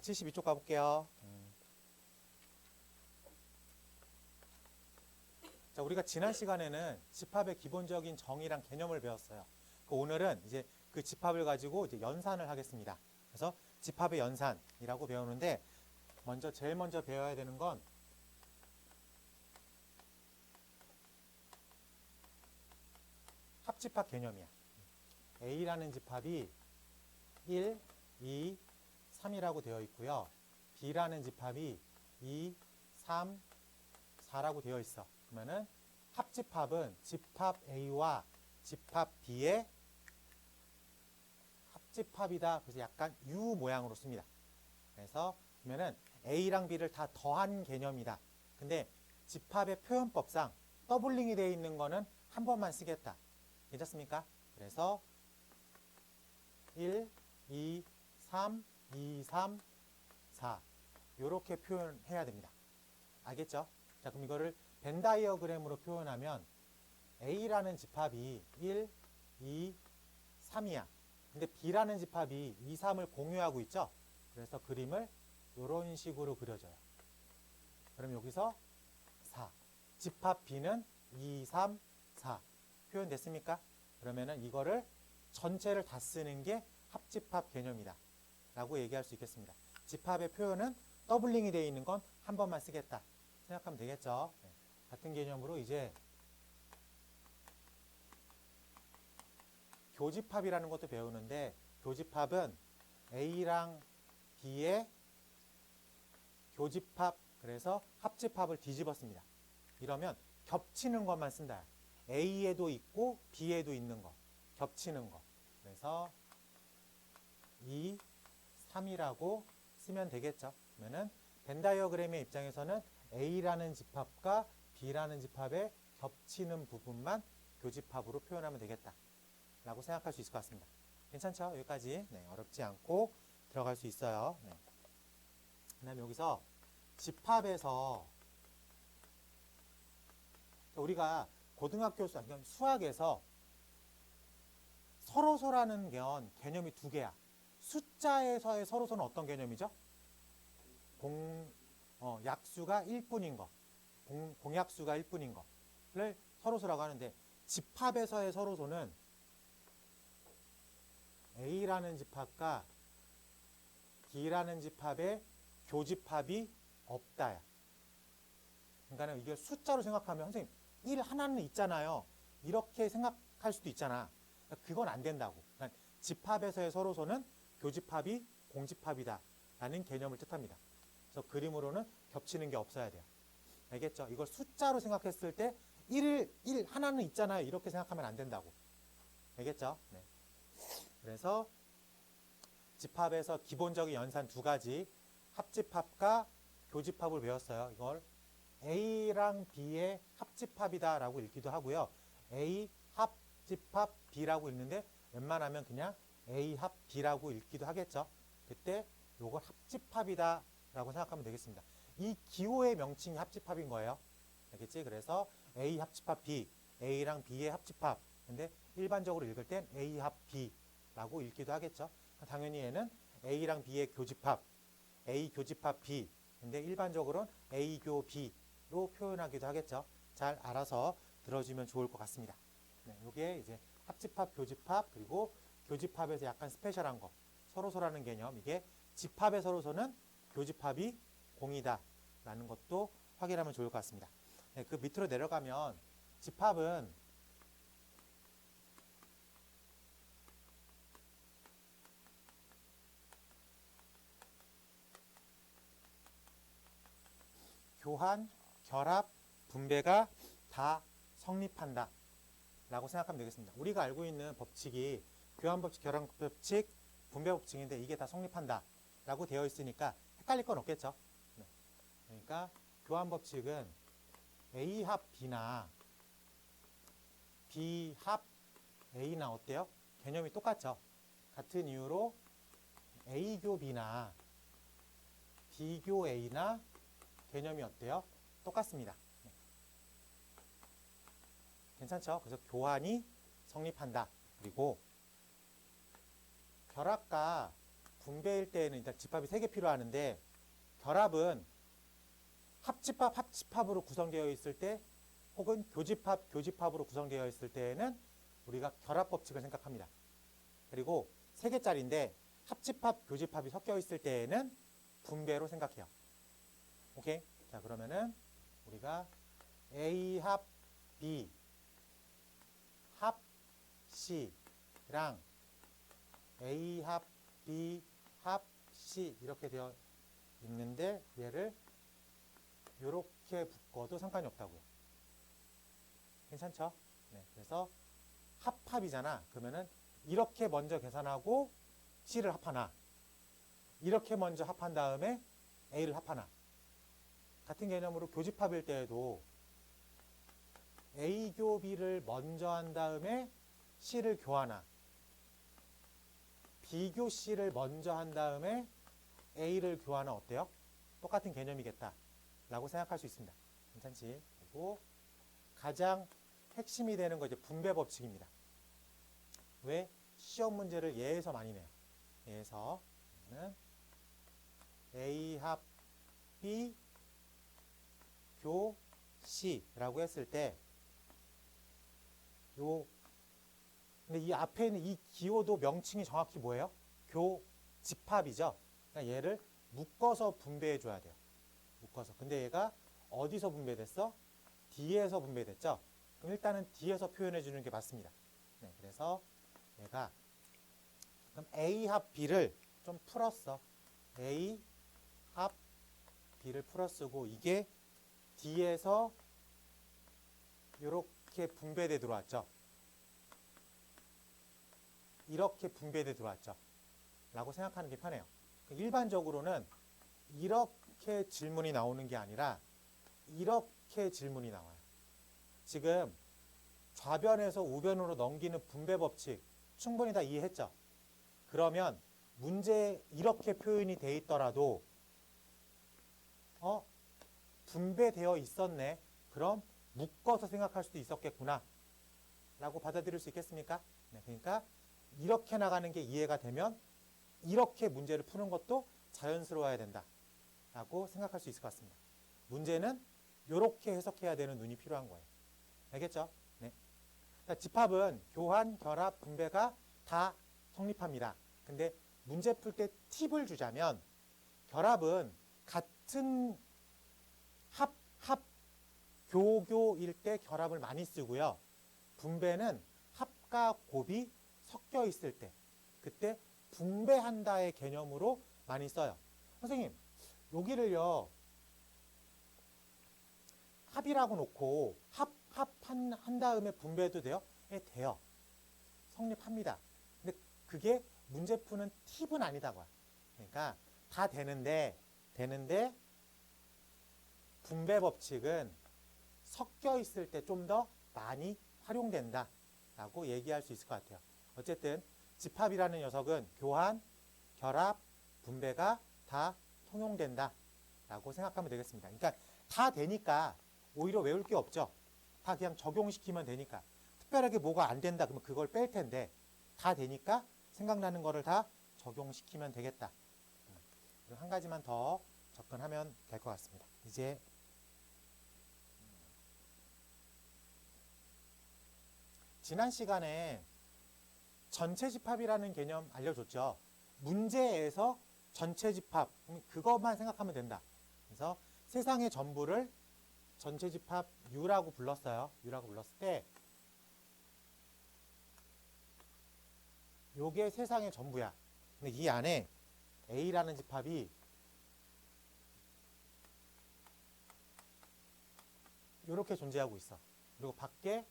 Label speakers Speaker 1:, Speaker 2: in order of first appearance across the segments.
Speaker 1: 72쪽 가볼게요. 자, 우리가 지난 시간에는 집합의 기본적인 정의랑 개념을 배웠어요. 오늘은 이제 그 집합을 가지고 이제 연산을 하겠습니다. 그래서 집합의 연산이라고 배우는데 제일 먼저 배워야 되는 건 합집합 개념이야. A라는 집합이 1, 2, 3이라고 되어 있고요. B라는 집합이 2, 3, 4라고 되어 있어. 그러면은 합집합은 집합 A와 집합 B의 합집합이다. 그래서 약간 U 모양으로 씁니다. 그래서 그러면은 A랑 B를 다 더한 개념이다. 근데 집합의 표현법상 더블링이 되어 있는 거는 한 번만 쓰겠다. 괜찮습니까? 그래서 1, 2, 3, 2, 3, 4 이렇게 표현해야 됩니다. 알겠죠? 자, 그럼 이거를 벤 다이어그램으로 표현하면 A라는 집합이 1, 2, 3이야. 근데 B라는 집합이 2, 3을 공유하고 있죠? 그래서 그림을 이런 식으로 그려줘요. 그럼 여기서 4. 집합 B는 2, 3, 4. 표현됐습니까? 그러면은 이거를 전체를 다 쓰는 게 합집합 개념이다. 라고 얘기할 수 있겠습니다. 집합의 표현은 더블링이 되어 있는 건 한 번만 쓰겠다. 생각하면 되겠죠? 네. 같은 개념으로 이제 교집합이라는 것도 배우는데 교집합은 A랑 B의 교집합, 그래서 합집합을 뒤집었습니다. 이러면 겹치는 것만 쓴다. A에도 있고 B에도 있는 거. 겹치는 거. 그래서 2, 3이라고 쓰면 되겠죠. 그러면은 벤 다이어그램의 입장에서는 A라는 집합과 B라는 집합의 겹치는 부분만 교집합으로 표현하면 되겠다. 라고 생각할 수 있을 것 같습니다. 괜찮죠? 여기까지. 네, 어렵지 않고 들어갈 수 있어요. 네. 그 다음에 여기서 집합에서 우리가 고등학교 수학에서 서로소라는 개념이 두 개야. 숫자에서의 서로소는 어떤 개념이죠? 약수가 1뿐인 거. 공약수가 1뿐인 거를 서로소라고 하는데 집합에서의 서로소는 A라는 집합과 B라는 집합의 교집합이 없다야. 그러니까 이게 숫자로 생각하면 선생님 1 하나는 있잖아요. 이렇게 생각할 수도 있잖아. 그건 안 된다고. 그러니까 집합에서의 서로소는 교집합이 공집합이다 라는 개념을 뜻합니다. 그래서 그림으로는 겹치는 게 없어야 돼요. 알겠죠? 이걸 숫자로 생각했을 때 1 하나는 있잖아요. 이렇게 생각하면 안 된다고. 알겠죠? 네. 그래서 집합에서 기본적인 연산 두 가지, 합집합과 교집합을 배웠어요. 이걸 A랑 B의 합집합이다 라고 읽기도 하고요. A 합집합 B라고 읽는데 웬만하면 그냥 A 합 B라고 읽기도 하겠죠. 그때 요걸 합집합이다 라고 생각하면 되겠습니다. 이 기호의 명칭이 합집합인 거예요. 알겠지? 그래서 A 합집합 B, A랑 B의 합집합. 근데 일반적으로 읽을 땐 A 합 B라고 읽기도 하겠죠. 당연히 얘는 A랑 B의 교집합, A 교집합 B. 근데 일반적으로는 A 교 B로 표현하기도 하겠죠. 잘 알아서 들어주면 좋을 것 같습니다. 네, 이게 이제 합집합, 교집합, 그리고 교집합에서 약간 스페셜한 거, 서로소라는 개념. 이게 집합의 서로소는 교집합이 공이다 라는 것도 확인하면 좋을 것 같습니다. 네, 그 밑으로 내려가면 집합은 교환, 결합, 분배가 다 성립한다 라고 생각하면 되겠습니다. 우리가 알고 있는 법칙이 교환법칙, 결합법칙, 분배법칙인데 이게 다 성립한다 라고 되어 있으니까 헷갈릴 건 없겠죠. 네. 그러니까 교환법칙은 A 합 B나 B 합 A나 어때요? 개념이 똑같죠. 같은 이유로 A교 B나 B교 A나 개념이 어때요? 똑같습니다. 네. 괜찮죠? 그래서 교환이 성립한다. 그리고 결합과 분배일 때에는 일단 집합이 3개 필요하는데 결합은 합집합, 합집합으로 구성되어 있을 때 혹은 교집합, 교집합으로 구성되어 있을 때에는 우리가 결합 법칙을 생각합니다. 그리고 3개짜리인데 합집합, 교집합이 섞여 있을 때에는 분배로 생각해요. 오케이? 자, 그러면은 우리가 A 합 B 합 C랑 A 합 B 합 C 이렇게 되어 있는데 얘를 이렇게 묶어도 상관이 없다고요. 괜찮죠? 네, 그래서 합합이잖아. 그러면은 이렇게 먼저 계산하고 C를 합하나 이렇게 먼저 합한 다음에 A를 합하나 같은 개념으로 교집합일 때에도 A 교 B를 먼저 한 다음에 C를 교하나 B 교 C를 먼저 한 다음에 A를 교하나 어때요? 똑같은 개념이겠다 라고 생각할 수 있습니다. 괜찮지? 그리고 가장 핵심이 되는 거 이제 분배 법칙입니다. 왜? 시험 문제를 예에서 많이 내요. 예에서 A 합 B 교 C라고 했을 때 근데 이 앞에 있는 이 기호도 명칭이 정확히 뭐예요? 교집합이죠. 그러니까 얘를 묶어서 분배해 줘야 돼요. 묶어서. 근데 얘가 어디서 분배됐어? D에서 분배됐죠. 그럼 일단은 D에서 표현해 주는 게 맞습니다. 네, 그래서 얘가 그럼 A 합 B를 좀 풀었어. A 합 B를 풀어쓰고 이게 D에서 이렇게 분배돼 들어왔죠. 이렇게 분배돼 들어왔죠. 라고 생각하는 게 편해요. 일반적으로는 이렇게 질문이 나오는 게 아니라 이렇게 질문이 나와요. 지금 좌변에서 우변으로 넘기는 분배 법칙 충분히 다 이해했죠? 그러면 문제에 이렇게 표현이 돼 있더라도 분배되어 있었네. 그럼 묶어서 생각할 수도 있었겠구나. 라고 받아들일 수 있겠습니까? 네, 그러니까 이렇게 나가는 게 이해가 되면 이렇게 문제를 푸는 것도 자연스러워야 된다. 라고 생각할 수 있을 것 같습니다. 문제는 이렇게 해석해야 되는 눈이 필요한 거예요. 알겠죠? 네. 그러니까 집합은 교환, 결합, 분배가 다 성립합니다. 근데 문제 풀 때 팁을 주자면 결합은 같은 교일 때 결합을 많이 쓰고요. 분배는 합과 곱이 섞여 있을 때 그때 분배한다의 개념으로 많이 써요. 선생님, 여기를요 합이라고 놓고 합한 다음에 분배해도 돼요? 네, 돼요. 성립합니다. 근데 그게 문제 푸는 팁은 아니다고요. 그러니까 다 되는데 분배 법칙은 섞여 있을 때 좀 더 많이 활용된다 라고 얘기할 수 있을 것 같아요. 어쨌든 집합이라는 녀석은 교환, 결합, 분배가 다 통용된다 라고 생각하면 되겠습니다. 그러니까 다 되니까 오히려 외울 게 없죠. 다 그냥 적용시키면 되니까. 특별하게 뭐가 안 된다 그러면 그걸 뺄 텐데 다 되니까 생각나는 거를 다 적용시키면 되겠다. 그리고 한 가지만 더 접근하면 될 것 같습니다. 이제 지난 시간에 전체 집합이라는 개념 알려줬죠. 문제에서 전체 집합, 그것만 생각하면 된다. 그래서 세상의 전부를 전체 집합 U라고 불렀어요. U라고 불렀을 때 요게 세상의 전부야. 근데 이 안에 A라는 집합이 이렇게 존재하고 있어. 그리고 밖에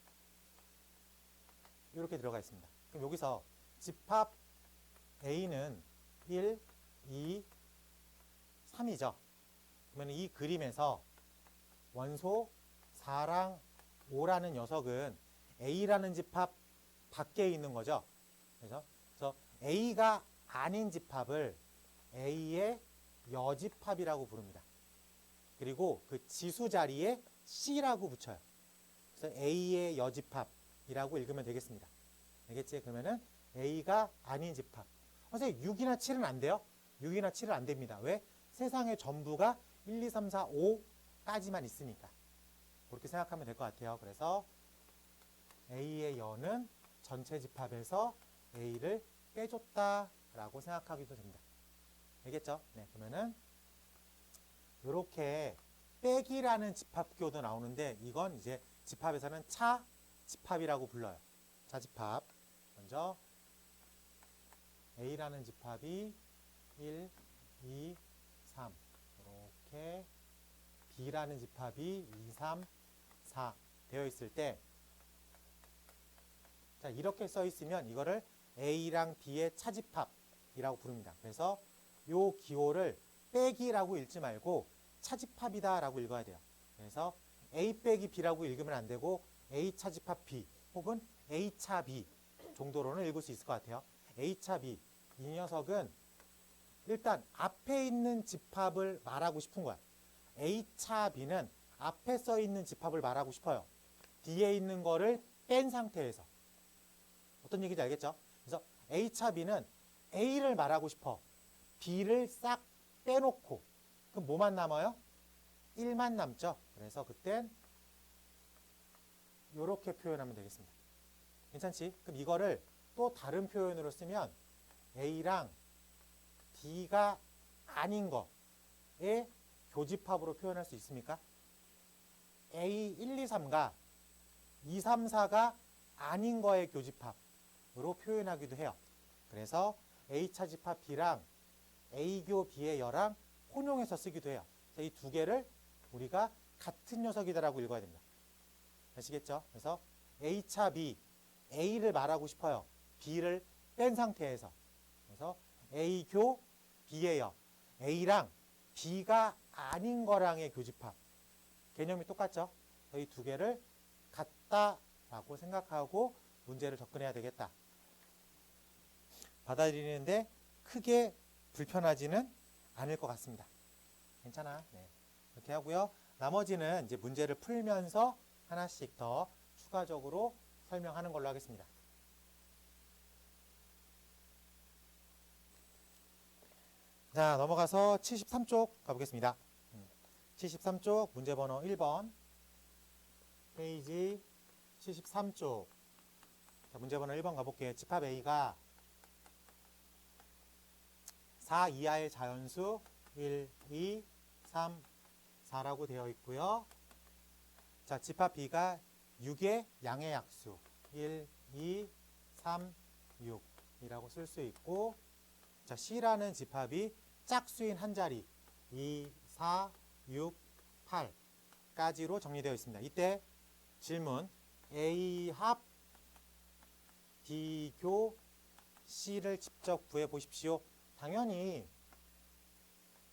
Speaker 1: 이렇게 들어가 있습니다. 그럼 여기서 집합 A는 1, 2, 3이죠. 그러면 이 그림에서 원소 4랑 5라는 녀석은 A라는 집합 밖에 있는 거죠. 그래서 A가 아닌 집합을 A의 여집합이라고 부릅니다. 그리고 그 지수 자리에 C라고 붙여요. 그래서 A의 여집합이라고 읽으면 되겠습니다. 알겠지? 그러면은 A가 아닌 집합. 선생님 6이나 7은 안 돼요? 6이나 7은 안 됩니다. 왜? 세상의 전부가 1, 2, 3, 4, 5까지만 있으니까. 그렇게 생각하면 될 것 같아요. 그래서 A의 여는 전체 집합에서 A를 빼줬다라고 생각하기도 됩니다. 알겠죠? 네, 그러면은 이렇게 빼기라는 집합교도 나오는데 이건 이제 집합에서는 차 집합이라고 불러요. 차 집합. 먼저 A라는 집합이 1, 2, 3 이렇게 B라는 집합이 2, 3, 4 되어 있을 때 자, 이렇게 써 있으면 이거를 A랑 B의 차집합이라고 부릅니다. 그래서 요 기호를 빼기라고 읽지 말고 차집합이다라고 읽어야 돼요. 그래서 A 빼기 B라고 읽으면 안 되고 A 차집합 B 혹은 A 차 B 정도로는 읽을 수 있을 것 같아요. A 차 B 이 녀석은 일단 앞에 있는 집합을 말하고 싶은 거야. A 차 B는 앞에 써 있는 집합을 말하고 싶어요. 뒤에 있는 거를 뺀 상태에서. 어떤 얘기인지 알겠죠? 그래서 A 차 B는 A를 말하고 싶어. B를 싹 빼놓고 그럼 뭐만 남아요? 1만 남죠. 그래서 그땐 이렇게 표현하면 되겠습니다. 괜찮지? 그럼 이거를 또 다른 표현으로 쓰면 A랑 B가 아닌 거의 교집합으로 표현할 수 있습니까? A 1, 2, 3가 2, 3, 4가 아닌 거의 교집합으로 표현하기도 해요. 그래서 A 차집합 B랑 A교 B의 여랑 혼용해서 쓰기도 해요. 이 두 개를 우리가 같은 녀석이다라고 읽어야 됩니다. 아시겠죠? 그래서 A 차 B, A를 말하고 싶어요. B를 뺀 상태에서. 그래서 A교 B의 여, A랑 B가 아닌 거랑의 교집합. 개념이 똑같죠? 이 두 개를 같다라고 생각하고 문제를 접근해야 되겠다. 받아들이는데 크게 불편하지는 않을 것 같습니다. 괜찮아. 네. 이렇게 하고요. 나머지는 이제 문제를 풀면서 하나씩 더 추가적으로 설명하는 걸로 하겠습니다. 자, 넘어가서 73쪽 가보겠습니다. 73쪽 문제 번호 1번 페이지 73쪽 자, 문제 번호 1번 가볼게요. 집합 A가 4 이하의 자연수 1, 2, 3, 4라고 되어 있고요. 자, 집합 B가 6의 양의 약수 1, 2, 3, 6이라고 쓸 수 있고 자, C라는 집합이 짝수인 한 자리 2, 4, 6, 8까지로 정리되어 있습니다. 이때 질문 A 합 B교 C를 직접 구해 보십시오. 당연히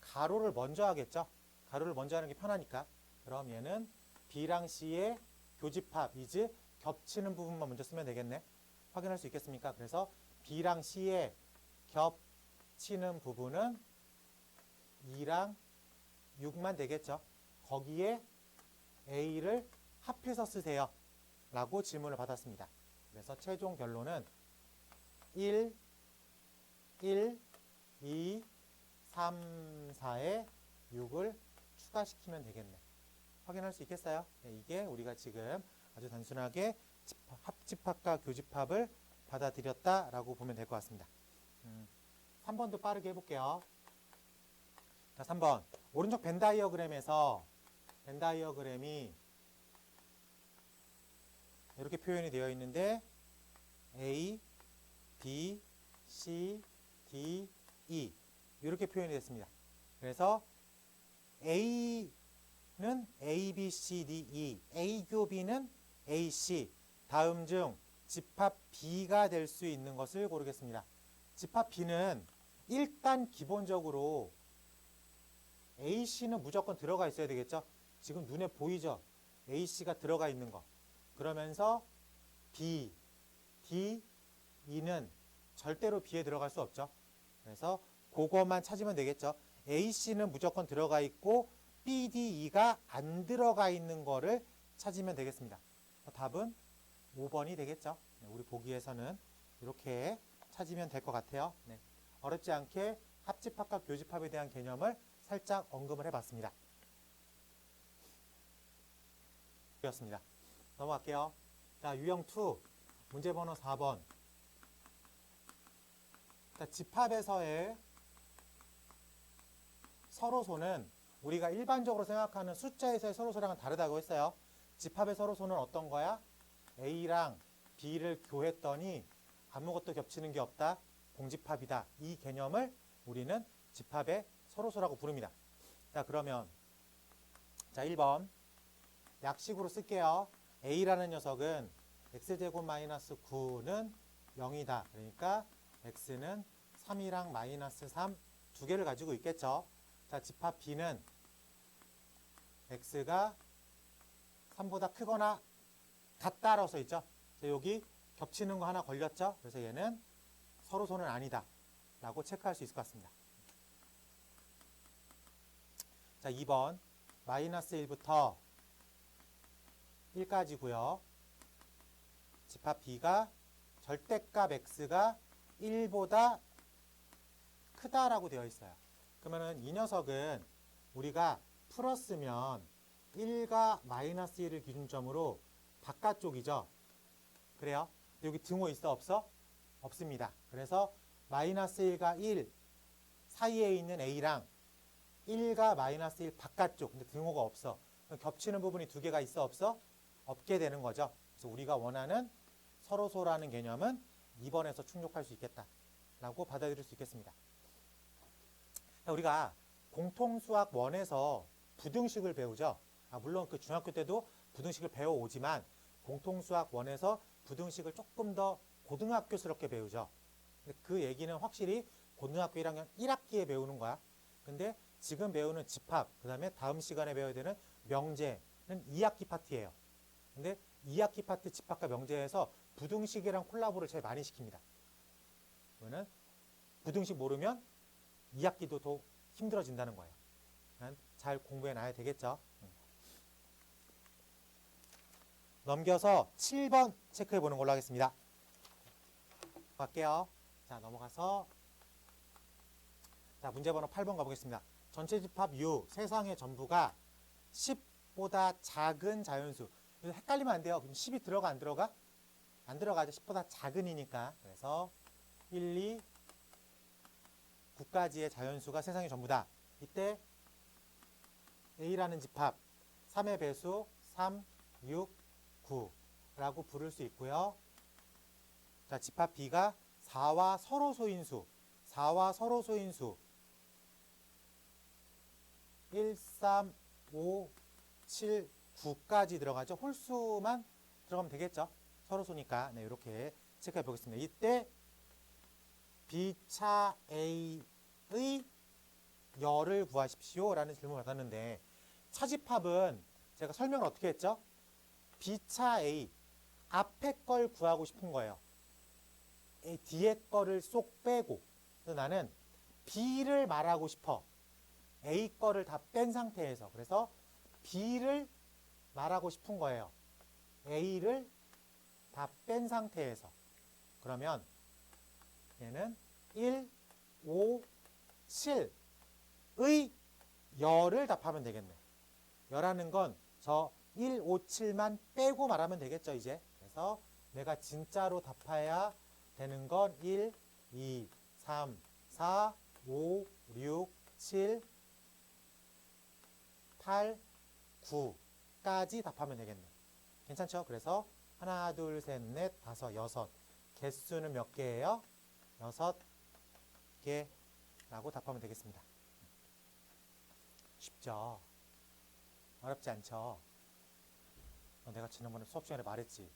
Speaker 1: 가로를 먼저 하겠죠. 가로를 먼저 하는 게 편하니까. 그럼 얘는 B랑 C의 교집합, 이즈 겹치는 부분만 먼저 쓰면 되겠네. 확인할 수 있겠습니까? 그래서 B랑 C의 겹치는 부분은 2랑 6만 되겠죠. 거기에 A를 합해서 쓰세요. 라고 질문을 받았습니다. 그래서 최종 결론은 1, 1, 2, 3, 4에 6을 추가시키면 되겠네. 확인할 수 있겠어요? 네, 이게 우리가 지금 아주 단순하게 합집합과 교집합을 받아들였다라고 보면 될 것 같습니다. 3번도 빠르게 해볼게요. 자, 3번. 오른쪽 벤 다이어그램에서 벤 다이어그램이 이렇게 표현이 되어 있는데 A, B, C, D, E 이렇게 표현이 됐습니다. 그래서 A는 A, B, C, D, E, A교 B는 A, C 다음 중 집합 B가 될 수 있는 것을 고르겠습니다. 집합 B는 일단 기본적으로 AC는 무조건 들어가 있어야 되겠죠? 지금 눈에 보이죠? AC가 들어가 있는 거. 그러면서 B, D, E는 절대로 B에 들어갈 수 없죠. 그래서 그것만 찾으면 되겠죠. AC는 무조건 들어가 있고 B, D, E가 안 들어가 있는 거를 찾으면 되겠습니다. 답은 5번이 되겠죠. 우리 보기에서는 이렇게 찾으면 될 것 같아요. 네. 어렵지 않게 합집합과 교집합에 대한 개념을 살짝 언급을 해봤습니다. 였습니다. 넘어갈게요. 자, 유형 2 문제 번호 4번. 자, 집합에서의 서로소는 우리가 일반적으로 생각하는 숫자에서의 서로소랑은 다르다고 했어요. 집합의 서로소는 어떤 거야? A랑 B를 교했더니 아무것도 겹치는 게 없다. 공집합이다. 이 개념을 우리는 집합의 서로소라고 부릅니다. 자, 그러면 자 1번 약식으로 쓸게요. A라는 녀석은 x제곱 마이너스 9는 0이다. 그러니까 x는 3이랑 마이너스 3 두 개를 가지고 있겠죠. 자, 집합 B는 x가 3보다 크거나 같다라고 써 있죠. 여기 겹치는 거 하나 걸렸죠. 그래서 얘는 서로소는 아니다 라고 체크할 수 있을 것 같습니다. 자, 2번 마이너스 1부터 1까지고요. 집합 B가 절대값 x가 1보다 크다라고 되어 있어요. 그러면은 이 녀석은 우리가 풀었으면 1과 마이너스 1을 기준점으로 바깥쪽이죠. 그래요? 여기 등호 있어 없어? 없습니다. 그래서 마이너스 1과 1 사이에 있는 A랑 1과 마이너스 1 바깥쪽, 근데 등호가 없어. 겹치는 부분이 두 개가 있어 없어? 없게 되는 거죠. 그래서 우리가 원하는 서로소라는 개념은 2번에서 충족할 수 있겠다라고 받아들일 수 있겠습니다. 우리가 공통수학 1에서 부등식을 배우죠. 물론 그 중학교 때도 부등식을 배워오지만 공통수학 1에서 부등식을 조금 더 고등학교스럽게 배우죠. 그 얘기는 확실히 고등학교 1학년 1학기에 배우는 거야. 근데 지금 배우는 집합, 그 다음에 다음 시간에 배워야 되는 명제는 2학기 파트예요. 근데 2학기 파트 집합과 명제에서 부등식이랑 콜라보를 제일 많이 시킵니다. 그러면 부등식 모르면 2학기도 더 힘들어진다는 거예요. 잘 공부해 놔야 되겠죠. 넘겨서 7번 체크해 보는 걸로 하겠습니다. 갈게요. 자, 넘어가서 자, 문제 번호 8번 가보겠습니다. 전체 집합 U, 세상의 전부가 10보다 작은 자연수. 헷갈리면 안 돼요. 그럼 10이 들어가 안 들어가? 안 들어가죠. 10보다 작은이니까. 그래서 1, 2, 9까지의 자연수가 세상의 전부다. 이때 A라는 집합 3의 배수 3, 6, 9라고 부를 수 있고요. 자, 집합 B가 4와 서로소인수 4와 서로소인수 1, 3, 5, 7, 9까지 들어가죠. 홀수만 들어가면 되겠죠. 서로소니까. 네, 이렇게 체크해 보겠습니다. 이때 B차 A의 열을 구하십시오 라는 질문을 받았는데 차집합은 제가 설명을 어떻게 했죠? B차 A 앞에 걸 구하고 싶은 거예요. 뒤에 거를 쏙 빼고 나는 B를 말하고 싶어. A 거를 다 뺀 상태에서. 그래서 B를 말하고 싶은 거예요. A를 다 뺀 상태에서. 그러면 얘는 1, 5, 7의 열을 답하면 되겠네. 열하는 건 저 1, 5, 7만 빼고 말하면 되겠죠, 이제. 그래서 내가 진짜로 답해야 되는 건 1, 2, 3, 4, 5, 6, 7, 8, 9까지 답하면 되겠네. 괜찮죠? 그래서 하나, 둘, 셋, 넷, 다섯, 여섯. 개수는 몇 개예요? 6개라고 답하면 되겠습니다. 쉽죠? 어렵지 않죠? 내가 지난번에 수업 시간에 말했지.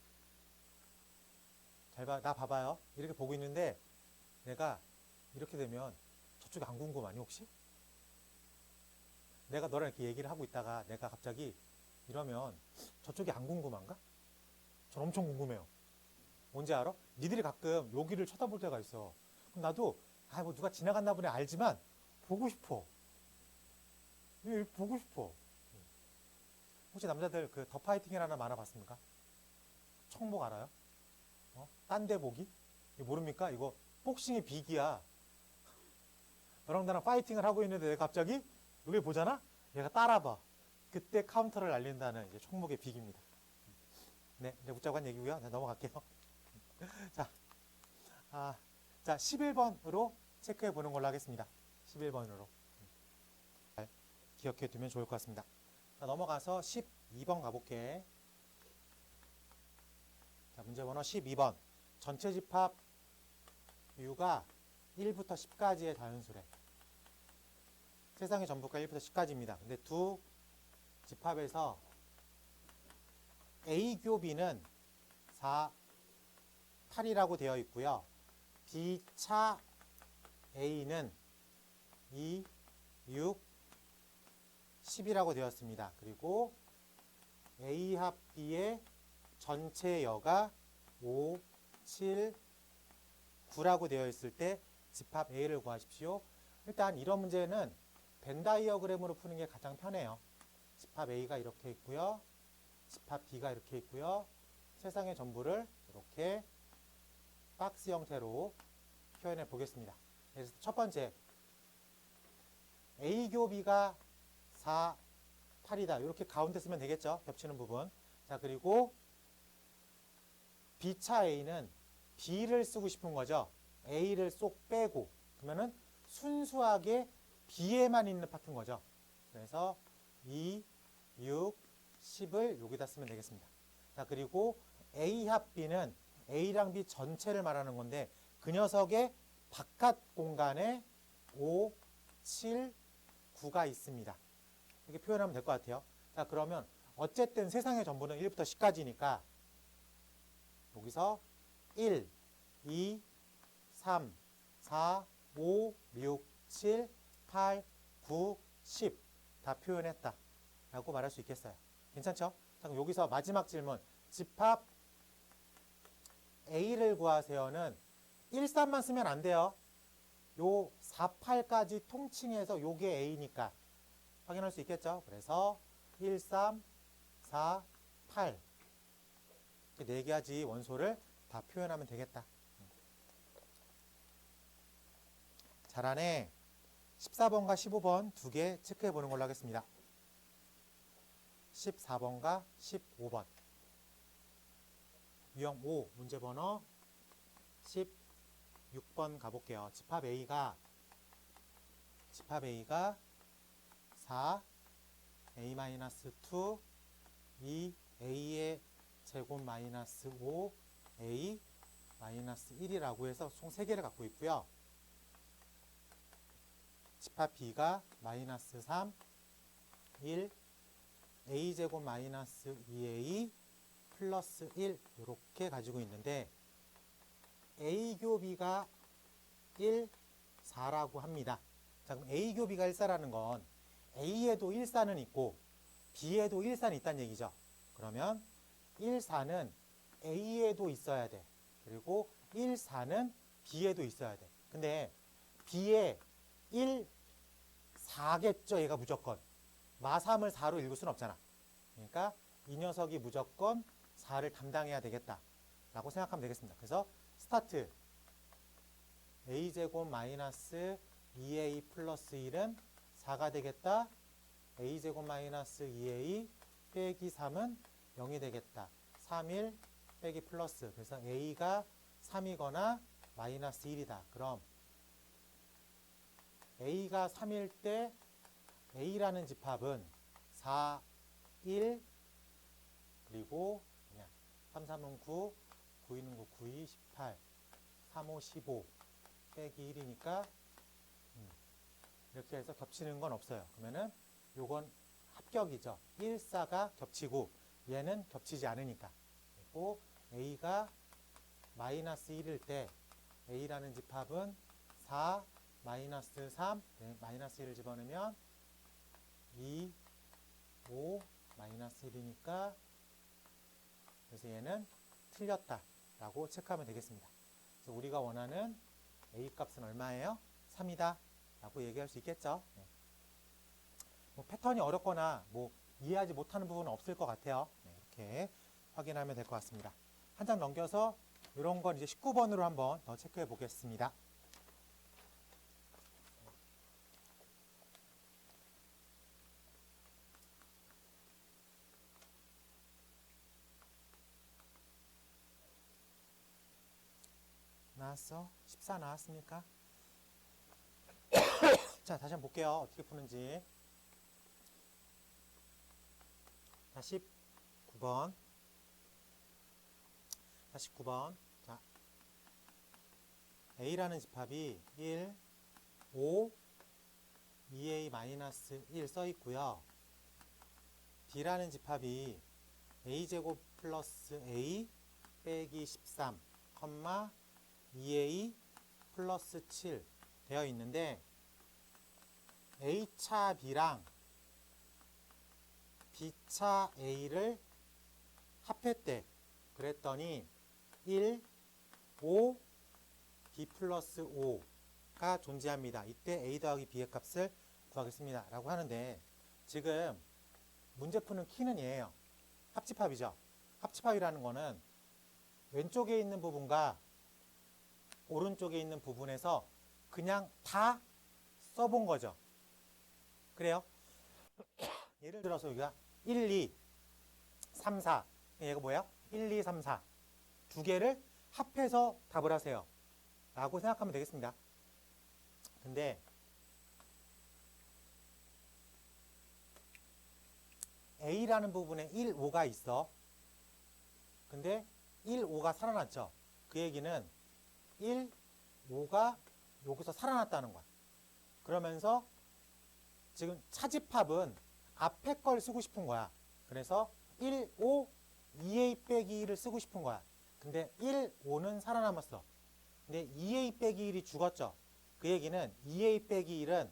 Speaker 1: 잘 봐, 나 봐봐요. 이렇게 보고 있는데 내가 이렇게 되면 저쪽이 안 궁금하니 혹시? 내가 너랑 이렇게 얘기를 하고 있다가 내가 갑자기 이러면 저쪽이 안 궁금한가? 전 엄청 궁금해요. 뭔지 알아? 니들이 가끔 여기를 쳐다볼 때가 있어. 그럼 나도 뭐 누가 지나갔나 보네 알지만 보고 싶어. 보고 싶어. 혹시 남자들 그 더 파이팅이라는 만화 봤습니까? 청복 알아요? 딴 데 보기? 이거 모릅니까? 이거 복싱의 비기야. 너랑 나랑 파이팅을 하고 있는데 내가 갑자기 여기 보잖아? 얘가 따라봐. 그때 카운터를 날린다는 이제 총목의 비기입니다. 네, 이제 웃자고 한 얘기고요. 네, 넘어갈게요. 자, 자, 11번으로 체크해 보는 걸로 하겠습니다. 11번으로. 잘 기억해 두면 좋을 것 같습니다. 자, 넘어가서 12번 가볼게. 자, 문제 번호 12번. 전체 집합 U가 1부터 10까지의 자연수래. 세상의 전부가 1부터 10까지입니다. 근데 두 집합에서 A 교비는 4, 8이라고 되어 있고요. B차 A는 2, 6, 10이라고 되었습니다. 그리고 A 합 B의 전체 여가 5, 7, 9라고 되어 있을 때 집합 A를 구하십시오. 일단 이런 문제는 벤 다이어그램으로 푸는 게 가장 편해요. 집합 A가 이렇게 있고요. 집합 B가 이렇게 있고요. 세상의 전부를 이렇게 박스 형태로 표현해 보겠습니다. 그래서 첫 번째, A 교 B가 4, 8이다. 이렇게 가운데 쓰면 되겠죠. 겹치는 부분. 자, 그리고 B차 A는 B를 쓰고 싶은 거죠. A를 쏙 빼고. 그러면은 순수하게 B에만 있는 파트인 거죠. 그래서 2, 6, 10을 여기다 쓰면 되겠습니다. 자, 그리고 A 합 B는 A랑 B 전체를 말하는 건데 그 녀석의 바깥 공간에 5, 7, 9가 있습니다. 이렇게 표현하면 될 것 같아요. 자, 그러면 어쨌든 세상의 전부는 1부터 10까지니까 여기서 1, 2, 3, 4, 5, 6, 7, 8, 9, 10 다 표현했다 라고 말할 수 있겠어요. 괜찮죠? 자, 그럼 여기서 마지막 질문, 집합 A를 구하세요는 1, 3만 쓰면 안 돼요. 요 4, 8까지 통칭해서 요게 A니까 확인할 수 있겠죠? 그래서 1, 3, 4, 8 이렇게 4가지 원소를 다 표현하면 되겠다. 잘하네. 14번과 15번 두 개 체크해 보는 걸로 하겠습니다. 14번과 15번. 유형 5 문제 번호 16번 가볼게요. 집합 A가 4, A-2, 2, A의 제곱 마이너스 5, A 마이너스 1이라고 해서 총 3개를 갖고 있고요. 집합 B가 마이너스 3, 1, A제곱 마이너스 2A 플러스 1 이렇게 가지고 있는데 A교 B가 1, 4라고 합니다. 자, 그럼 A교 B가 1, 4라는 건 A에도 1, 4는 있고 B에도 1, 4는 있다는 얘기죠. 그러면 1, 4는 A에도 있어야 돼. 그리고 1, 4는 B에도 있어야 돼. 근데 B에 1, 4겠죠. 얘가 무조건. 마3을 4로 읽을 수는 없잖아. 그러니까 이 녀석이 무조건 4를 담당해야 되겠다 라고 생각하면 되겠습니다. 그래서 스타트 A제곱 마이너스 2A 플러스 1은 4가 되겠다. A제곱 마이너스 2A 빼기 3은 0이 되겠다. 3, 1 빼기 플러스. 그래서 A가 3이거나 마이너스 1이다. 그럼 A가 3일 때 A라는 집합은 4, 1 그리고 그냥 3, 3은 9, 9, 2는 9, 9, 2, 18, 3, 5, 15 빼기 1이니까 이렇게 해서 겹치는 건 없어요. 그러면은 요건 합격이죠. 1, 4가 겹치고 얘는 겹치지 않으니까. 그리고 A가 마이너스 1일 때 A라는 집합은 4, 마이너스 3, 마이너스 1을 집어넣으면 2, 5, 마이너스 1이니까 그래서 얘는 틀렸다라고 체크하면 되겠습니다. 그래서 우리가 원하는 A 값은 얼마예요? 3이다 라고 얘기할 수 있겠죠. 네. 뭐 패턴이 어렵거나 뭐 이해하지 못하는 부분은 없을 것 같아요. 네, 이렇게 확인하면 될 것 같습니다. 한 장 넘겨서 이런 건 이제 19번으로 한번 더 체크해 보겠습니다. 나왔어? 14 나왔습니까? 자, 다시 한번 볼게요. 어떻게 푸는지. 다시 9번. 다시 9번. 자, A라는 집합이 1, 5, 2A-1 써 있고요. B라는 집합이 A제곱 플러스 A 빼기 13, 2A 플러스 7 되어 있는데 A차 B랑 B차 A를 합했대. 그랬더니 1, 5, B 플러스 5가 존재합니다. 이때 A 더하기 B의 값을 구하겠습니다. 라고 하는데 지금 문제 푸는 키는 얘예요. 합집합이죠. 합집합이라는 거는 왼쪽에 있는 부분과 오른쪽에 있는 부분에서 그냥 다 써본 거죠. 그래요? 예를 들어서 여기가 1, 2, 3, 4 얘가 뭐예요? 1, 2, 3, 4 두 개를 합해서 답을 하세요. 라고 생각하면 되겠습니다. 근데 A라는 부분에 1, 5가 있어. 근데 1, 5가 살아났죠. 그 얘기는 1, 5가 여기서 살아났다는 거야. 그러면서 지금 차집합은 앞에 걸 쓰고 싶은 거야. 그래서 1, 5, 2A 빼기 1을 쓰고 싶은 거야. 근데 1, 5는 살아남았어. 근데 2A 빼기 1이 죽었죠. 그 얘기는 2A 빼기 1은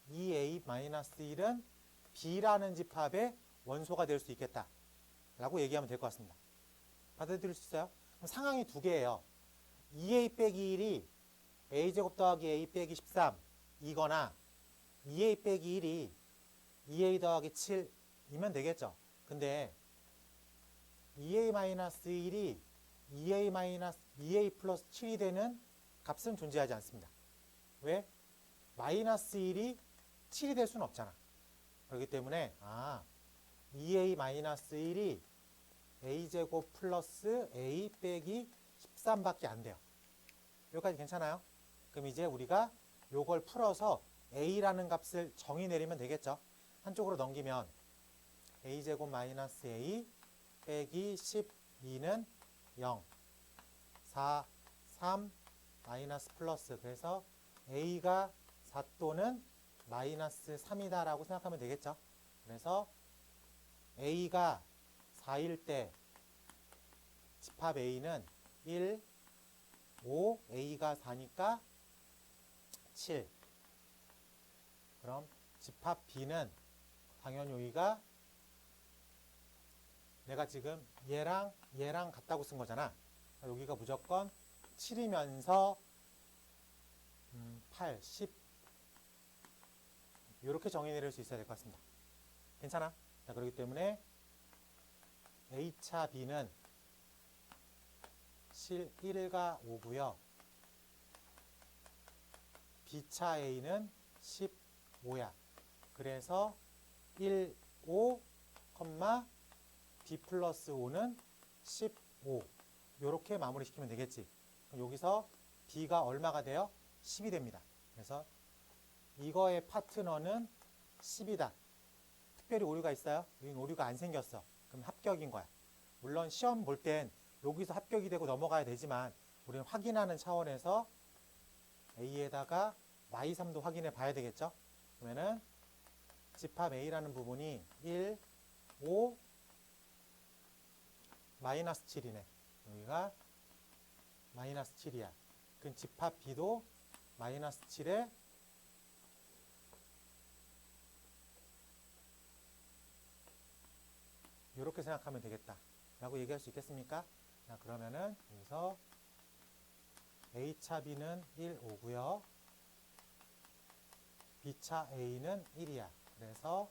Speaker 1: 2A-1은 B라는 집합의 원소가 될 수 있겠다. 라고 얘기하면 될 것 같습니다. 받아들일 수 있어요? 그럼 상황이 두 개예요. 2A 빼기 1이 A제곱 더하기 A 빼기 13 이거나 2A 빼기 1이 2A 더하기 7이면 되겠죠. 근데 2A-1이 2A 플러스 7이 되는 값은 존재하지 않습니다. 왜? 마이너스 1이 7이 될 수는 없잖아. 그렇기 때문에 2A-1이 A제곱 플러스 A 빼기 13밖에 안 돼요. 여기까지 괜찮아요? 그럼 이제 우리가 요걸 풀어서 A라는 값을 정의 내리면 되겠죠. 한쪽으로 넘기면 A제곱 마이너스 A 빼기 12는 0, 4, 3, 마이너스 플러스. 그래서 A가 4 또는 마이너스 3이다 라고 생각하면 되겠죠. 그래서 A가 4일 때 집합 A는 1, 5, A가 4니까 7. 그럼 집합 B는 당연히 여기가 내가 지금 얘랑 같다고 쓴 거잖아. 여기가 무조건 7이면서 8, 10 이렇게 정의 내릴 수 있어야 될 것 같습니다. 괜찮아? 자, 그렇기 때문에 A차 B는 1과 5고요. B차 A는 15야. 그래서 1, 5, B 플러스 5는 15. 이렇게 마무리시키면 되겠지. 그럼 여기서 B가 얼마가 돼요? 10이 됩니다. 그래서 이거의 파트너는 10이다. 특별히 오류가 있어요? 여기는 오류가 안 생겼어. 그럼 합격인 거야. 물론 시험 볼 땐 여기서 합격이 되고 넘어가야 되지만 우리는 확인하는 차원에서 A에다가 Y3도 확인해 봐야 되겠죠? 그러면은 집합 A라는 부분이 1, 5, 마이너스 7이네. 여기가 마이너스 7이야. 그럼 집합 B도 마이너스 7에 이렇게 생각하면 되겠다 라고 얘기할 수 있겠습니까? 자, 그러면은 여기서 A차 B는 1, 5고요. B차 A는 1이야. 그래서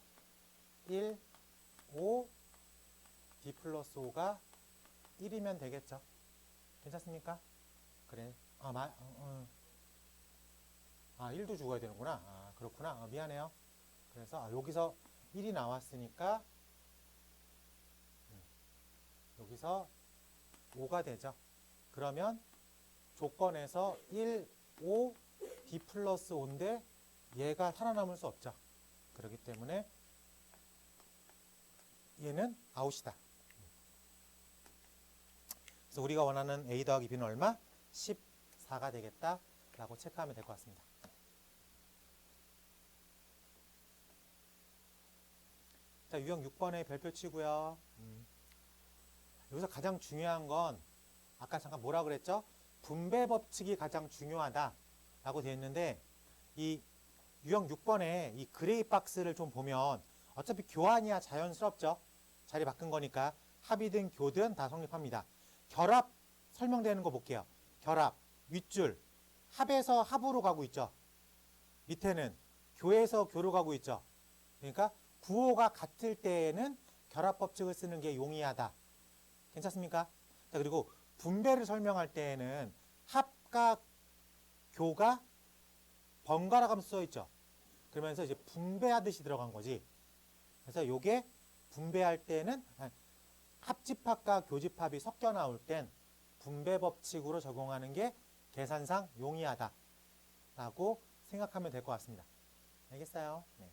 Speaker 1: 1, 5, B 플러스 5가 1이면 되겠죠. 괜찮습니까? 그래. 1도 죽어야 되는구나. 그렇구나. 미안해요. 그래서 여기서 1이 나왔으니까 여기서 5가 되죠. 그러면 조건에서 1, 5, B 플러스 5인데 얘가 살아남을 수 없죠. 그렇기 때문에 얘는 아웃이다. 그래서 우리가 원하는 A 더하기 B는 얼마? 14가 되겠다라고 체크하면 될 것 같습니다. 자, 유형 6번의 별표 치고요. 여기서 가장 중요한 건 아까 잠깐 뭐라 그랬죠? 분배 법칙이 가장 중요하다라고 되어 있는데 이 유형 6번에 이 그레이 박스를 좀 보면 어차피 교환이야 자연스럽죠. 자리 바꾼 거니까 합이든 교든 다 성립합니다. 결합 설명되는 거 볼게요. 결합 윗줄 합에서 합으로 가고 있죠. 밑에는 교에서 교로 가고 있죠. 그러니까 구호가 같을 때에는 결합 법칙을 쓰는 게 용이하다. 괜찮습니까? 자, 그리고 분배를 설명할 때에는 합과 교가 번갈아 가면서 써 있죠. 그러면서 이제 분배하듯이 들어간 거지. 그래서 요게 분배할 때는 합집합과 교집합이 섞여 나올 땐 분배 법칙으로 적용하는 게 계산상 용이하다라고 생각하면 될 것 같습니다. 알겠어요? 네.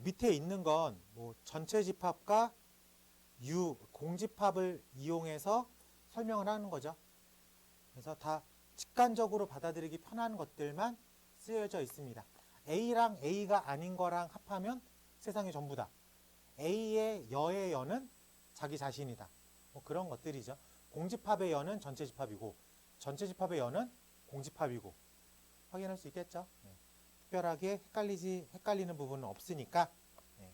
Speaker 1: 밑에 있는 건 뭐 전체 집합과 공집합을 이용해서 설명을 하는 거죠. 그래서 다 직관적으로 받아들이기 편한 것들만 쓰여져 있습니다. A랑 A가 아닌 거랑 합하면 세상의 전부다. A의 여의 여는 자기 자신이다. 뭐 그런 것들이죠. 공집합의 여는 전체 집합이고 전체 집합의 여는 공집합이고 확인할 수 있겠죠. 네. 특별하게 헷갈리는 부분은 없으니까. 네.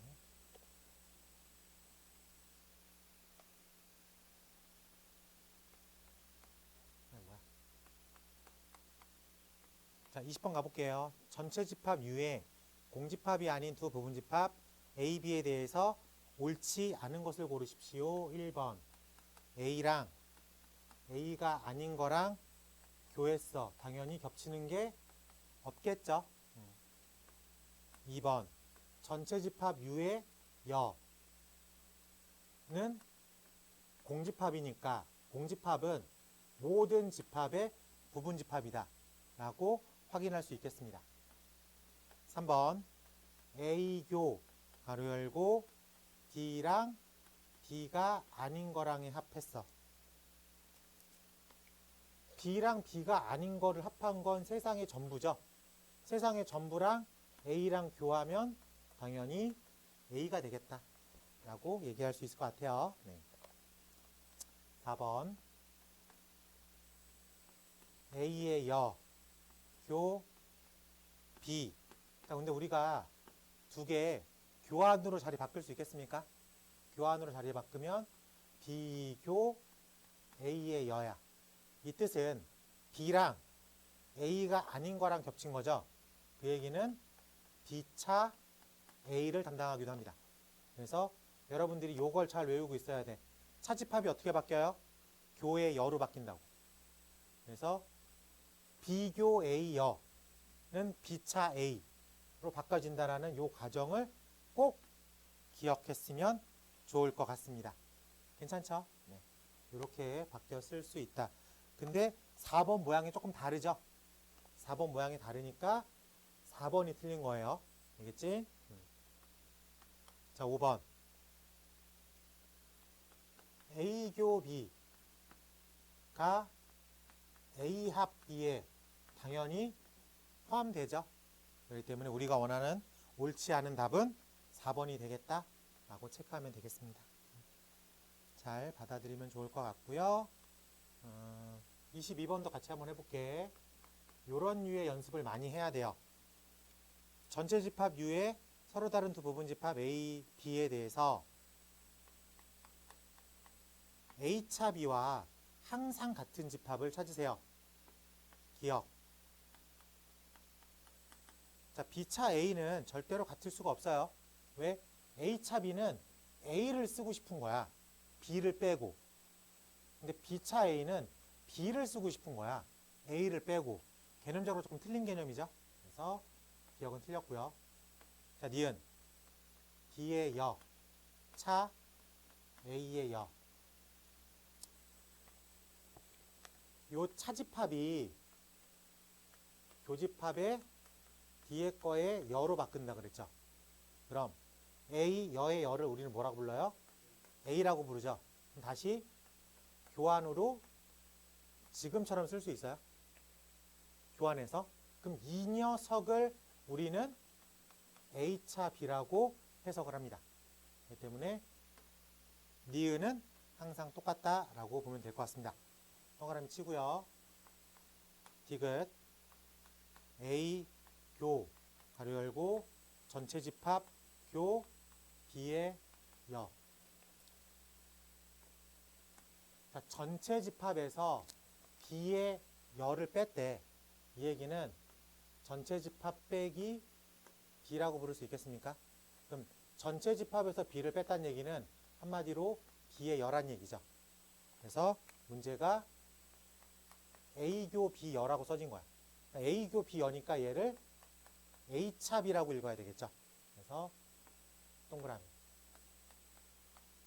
Speaker 1: 자, 20번 가볼게요. 전체 집합 U에 공집합이 아닌 두 부분집합 A, B에 대해서 옳지 않은 것을 고르십시오. 1번 A랑 A가 아닌 거랑 교했어. 당연히 겹치는 게 없겠죠. 2번 전체 집합 U의 여는 공집합이니까 공집합은 모든 집합의 부분집합이다 라고 확인할 수 있겠습니다. 3번 A교 가로 열고 D랑 D가 아닌 거랑에 합했어. B랑 B가 아닌 거를 합한 건 세상의 전부죠. 세상의 전부랑 A랑 교하면 당연히 A가 되겠다 라고 얘기할 수 있을 것 같아요. 네. 4번 A의 여, 교, B. 자, 근데 우리가 두 개 교환으로 자리 바꿀 수 있겠습니까? 교환으로 자리 바꾸면 B교 A의 여야. 이 뜻은 B랑 A가 아닌 거랑 겹친 거죠. 그 얘기는 B차 A를 담당하기도 합니다. 그래서 여러분들이 요걸 잘 외우고 있어야 돼. 차집합이 어떻게 바뀌어요? 교의 여로 바뀐다고. 그래서 B교 A 여는 B차 A로 바꿔진다라는 요 과정을 꼭 기억했으면 좋을 것 같습니다. 괜찮죠? 네. 이렇게 바뀌어 쓸 수 있다. 근데 4번 모양이 조금 다르죠? 4번 모양이 다르니까 4번이 틀린 거예요. 알겠지? 자, 5번. A교 B가 A 합 B에 당연히 포함되죠. 그렇기 때문에 우리가 원하는 옳지 않은 답은 4번이 되겠다라고 체크하면 되겠습니다. 잘 받아들이면 좋을 것 같고요. 22번도 같이 한번 해볼게. 이런 류의 연습을 많이 해야 돼요. 전체 집합 U의 서로 다른 두 부분 집합 A, B에 대해서 A차 B와 항상 같은 집합을 찾으세요. 기억. 자, B차 A는 절대로 같을 수가 없어요. 왜? A차 B는 A를 쓰고 싶은 거야. B를 빼고. 근데 B차 A는 B를 쓰고 싶은 거야. A를 빼고. 개념적으로 조금 틀린 개념이죠. 그래서 기억은 틀렸고요. 자, 니은. D의 여. 차 A의 여. 요 차집합이 교집합의 뒤에 거에 여로 바꾼다 그랬죠. 그럼 A 여의 여를 우리는 뭐라고 불러요? A라고 부르죠. 그럼 다시 교환으로 지금처럼 쓸 수 있어요. 교환해서. 그럼 이 녀석을 우리는 A차 B라고 해석을 합니다. 그렇기 때문에 니은은 항상 똑같다라고 보면 될 것 같습니다. 동그라미 치고요. 디귿 A 교 가로 열고 전체 집합 교 B의 여. 자, 전체 집합에서 B의 여를 뺐대. 이 얘기는 전체 집합 빼기 B라고 부를 수 있겠습니까? 그럼 전체 집합에서 B를 뺐다는 얘기는 한마디로 B의 여란 얘기죠. 그래서 문제가 A교 B여라고 써진 거야. A교 B여니까 얘를 A차 B라고 읽어야 되겠죠. 그래서 동그라미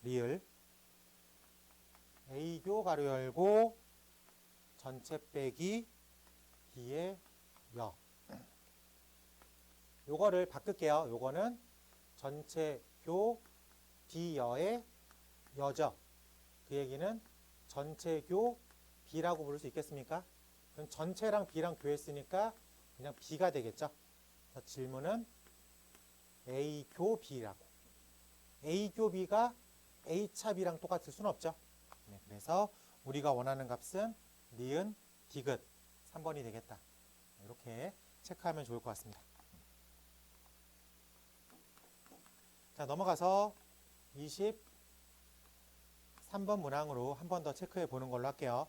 Speaker 1: 리을 A교 가로 열고 전체 빼기 B의 여. 요거를 바꿀게요. 요거는 전체 교 B여의 여죠. 그 얘기는 전체 교 B라고 부를 수 있겠습니까? 그럼 전체랑 B랑 교했으니까 그냥 B가 되겠죠. 그래서 질문은 A교 B라고. A교 B가 A차 B랑 똑같을 수는 없죠. 네, 그래서 우리가 원하는 값은 니은 디귿 3번이 되겠다. 이렇게 체크하면 좋을 것 같습니다. 자, 넘어가서 23번 문항으로 한 번 더 체크해 보는 걸로 할게요.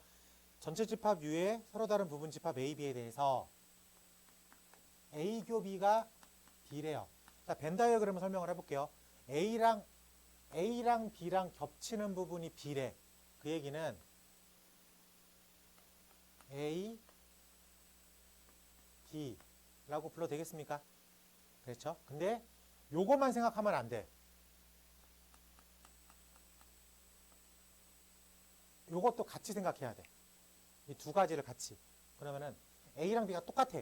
Speaker 1: 전체 집합 U의 서로 다른 부분 집합 A, B에 대해서 A교 B가 B래요. 자, 벤 다이어그램을 설명을 해볼게요. A랑 B랑 겹치는 부분이 B래. 그 얘기는 A, B라고 불러도 되겠습니까? 그렇죠? 근데 요것만 생각하면 안 돼. 요것도 같이 생각해야 돼. 이 두 가지를 같이. 그러면은 A랑 B가 똑같아.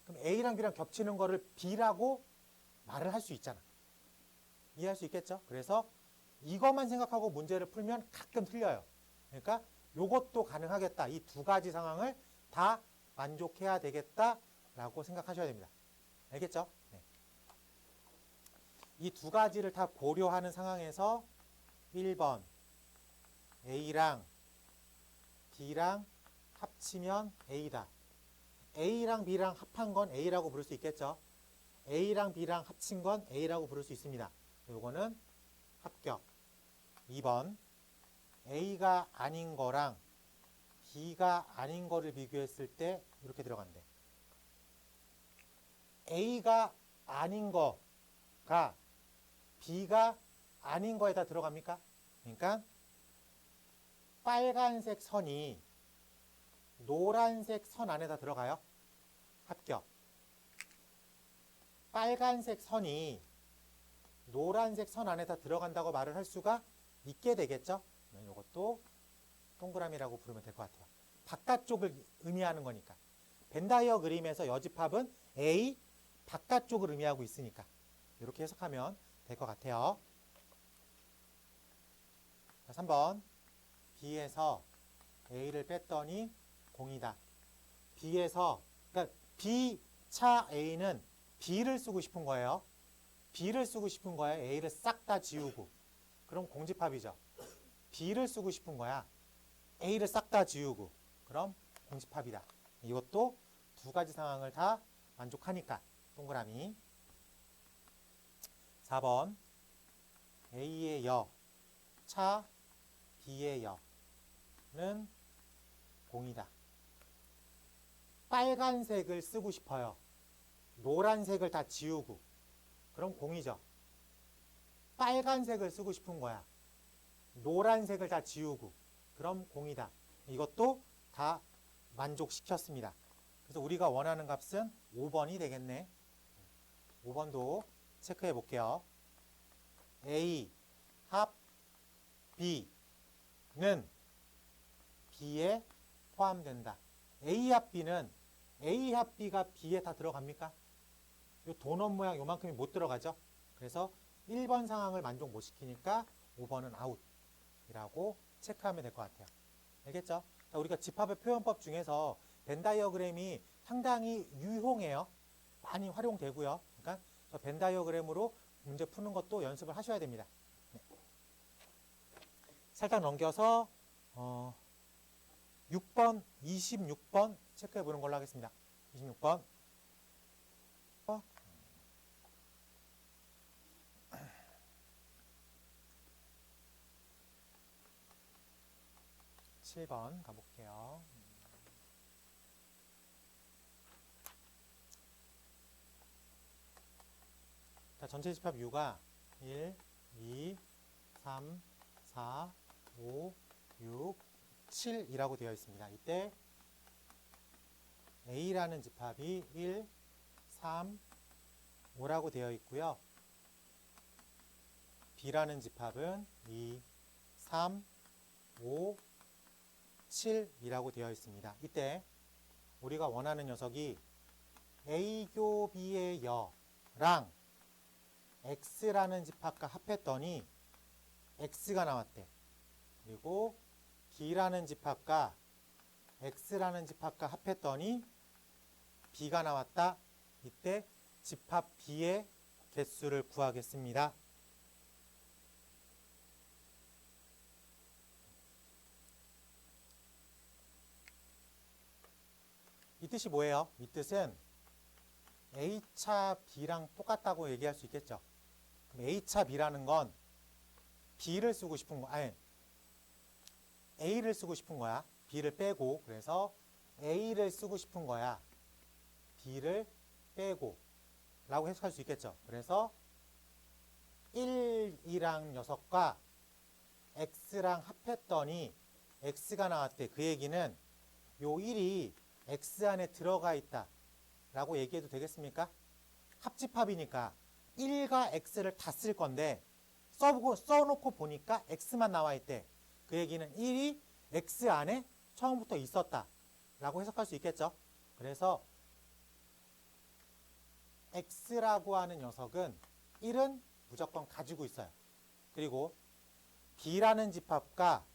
Speaker 1: 그럼 A랑 B랑 겹치는 거를 B라고 말을 할 수 있잖아. 이해할 수 있겠죠? 그래서 이것만 생각하고 문제를 풀면 가끔 틀려요. 그러니까 요것도 가능하겠다. 이 두 가지 상황을 다 만족해야 되겠다라고 생각하셔야 됩니다. 알겠죠? 네. 이 두 가지를 다 고려하는 상황에서 1번 A랑 B랑 합치면 A다. A랑 B랑 합한 건 A라고 부를 수 있겠죠. A랑 B랑 합친 건 A라고 부를 수 있습니다. 요거는 합격. 2번 A가 아닌 거랑 B가 아닌 거를 비교했을 때 이렇게 들어간대. A가 아닌 거가 B가 아닌 거에다 들어갑니까? 그러니까 빨간색 선이 노란색 선 안에다 들어가요. 합격. 빨간색 선이 노란색 선 안에다 들어간다고 말을 할 수가 있게 되겠죠. 이것도 동그라미라고 부르면 될 것 같아요. 바깥쪽을 의미하는 거니까. 벤 다이어그램에서 여집합은 A 바깥쪽을 의미하고 있으니까 이렇게 해석하면 될 것 같아요. 자, 3번 B에서 A를 뺐더니 공이다. B에서 그러니까 B차 A는 B를 쓰고 싶은 거예요. B를 쓰고 싶은 거예요. A를 싹 다 지우고. 그럼 공집합이죠. B를 쓰고 싶은 거야. A를 싹 다 지우고. 그럼 공집합이다. 이것도 두 가지 상황을 다 만족하니까 동그라미. 4번 A의 여, 차 B의 여는 공이다. 빨간색을 쓰고 싶어요. 노란색을 다 지우고. 그럼 공이죠. 빨간색을 쓰고 싶은 거야. 노란색을 다 지우고. 그럼 공이다. 이것도 다 만족시켰습니다. 그래서 우리가 원하는 값은 5번이 되겠네. 5번도 체크해 볼게요. A 합 B는 B의 포함된다. A 합 B는 A 합 B가 B에 다 들어갑니까? 요 도넛 모양 요만큼이 못 들어가죠. 그래서 1번 상황을 만족 못 시키니까 5번은 아웃이라고 체크하면 될 것 같아요. 알겠죠? 자, 우리가 집합의 표현법 중에서 벤 다이어그램이 상당히 유용해요. 많이 활용되고요. 그러니까 저 벤 다이어그램으로 문제 푸는 것도 연습을 하셔야 됩니다. 네. 살짝 넘겨서 6번, 26번 체크해 보는 걸로 하겠습니다. 26번. 어? 7번 가볼게요. 자, 전체 집합 U가 1, 2, 3, 4, 5, 6, 7이라고 되어 있습니다. 이때 A라는 집합이 1, 3, 5라고 되어 있고요. B라는 집합은 2, 3, 5, 7이라고 되어 있습니다. 이때 우리가 원하는 녀석이 A교 B의 여랑 X라는 집합과 합했더니 X가 나왔대. 그리고 B라는 집합과 X라는 집합과 합했더니 B가 나왔다. 이때 집합 B의 개수를 구하겠습니다. 이 뜻이 뭐예요? 이 뜻은 A차 B랑 똑같다고 얘기할 수 있겠죠. 그럼 A차 B라는 건 B를 쓰고 싶은 거, 아니 A를 쓰고 싶은 거야. B를 빼고. 그래서 A를 쓰고 싶은 거야. B를 빼고 라고 해석할 수 있겠죠. 그래서 1이랑 녀석과 X랑 합했더니 X가 나왔대. 그 얘기는 요 1이 X 안에 들어가 있다 라고 얘기해도 되겠습니까? 합집합이니까 1과 X를 다 쓸 건데 써놓고 보니까 X만 나와 있대. 그 얘기는 1이 X 안에 처음부터 있었다 라고 해석할 수 있겠죠. 그래서 X라고 하는 녀석은 1은 무조건 가지고 있어요. 그리고 B라는 집합과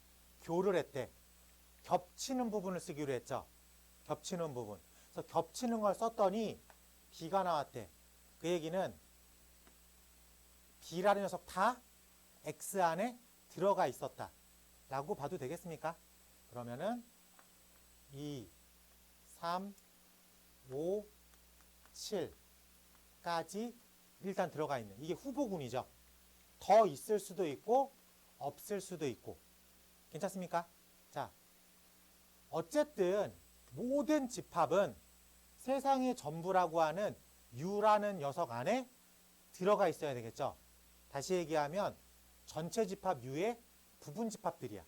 Speaker 1: 교를 했대. 겹치는 부분을 쓰기로 했죠. 겹치는 부분. 그래서 겹치는 걸 썼더니 B가 나왔대. 그 얘기는 B라는 녀석 다 X 안에 들어가 있었다 라고 봐도 되겠습니까? 그러면은 2, 3, 5, 7까지 일단 들어가 있는, 이게 후보군이죠. 더 있을 수도 있고 없을 수도 있고. 괜찮습니까? 자, 어쨌든 모든 집합은 세상의 전부라고 하는 U라는 녀석 안에 들어가 있어야 되겠죠. 다시 얘기하면 전체 집합 U의 부분 집합들이야.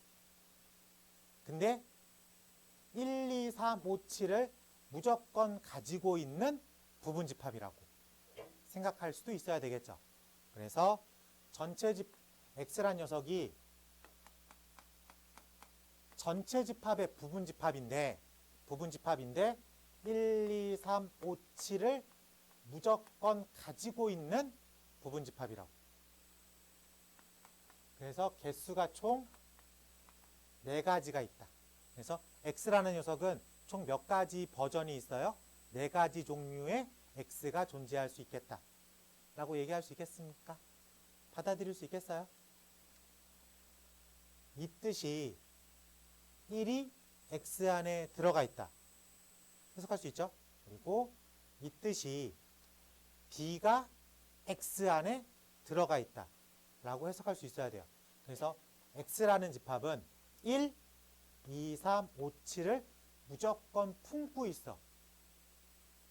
Speaker 1: 근데 1, 2, 3, 5, 7을 무조건 가지고 있는 부분 집합이라고 생각할 수도 있어야 되겠죠. 그래서 전체 X란 녀석이 전체 집합의 부분 집합인데 1, 2, 3, 5, 7을 무조건 가지고 있는 부분 집합이라고. 그래서 개수가 총 4가지가 있다. 그래서 X라는 녀석은 총 몇 가지 버전이 있어요? 4가지 종류의 X가 존재할 수 있겠다 라고 얘기할 수 있겠습니까? 받아들일 수 있겠어요? 이 뜻이 1이 X 안에 들어가 있다 해석할 수 있죠? 그리고 이 뜻이 B가 X 안에 들어가 있다 라고 해석할 수 있어야 돼요. 그래서 X라는 집합은 1, 2, 3, 5, 7을 무조건 품고 있어.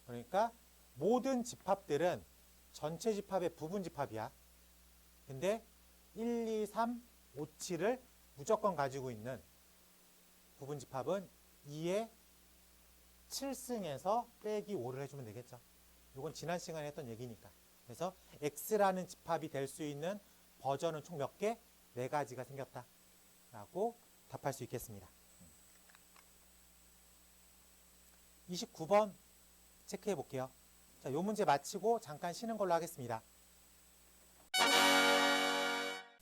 Speaker 1: 그러니까 모든 집합들은 전체 집합의 부분 집합이야. 근데 1, 2, 3, 5, 7을 무조건 가지고 있는 부분 집합은 2의 7승에서 빼기 5를 해주면 되겠죠. 이건 지난 시간에 했던 얘기니까. 그래서 X라는 집합이 될 수 있는 버전은 총 몇 개? 4가지가 생겼다 라고 답할 수 있겠습니다. 29번 체크해 볼게요. 자, 요 문제 마치고 잠깐 쉬는 걸로 하겠습니다.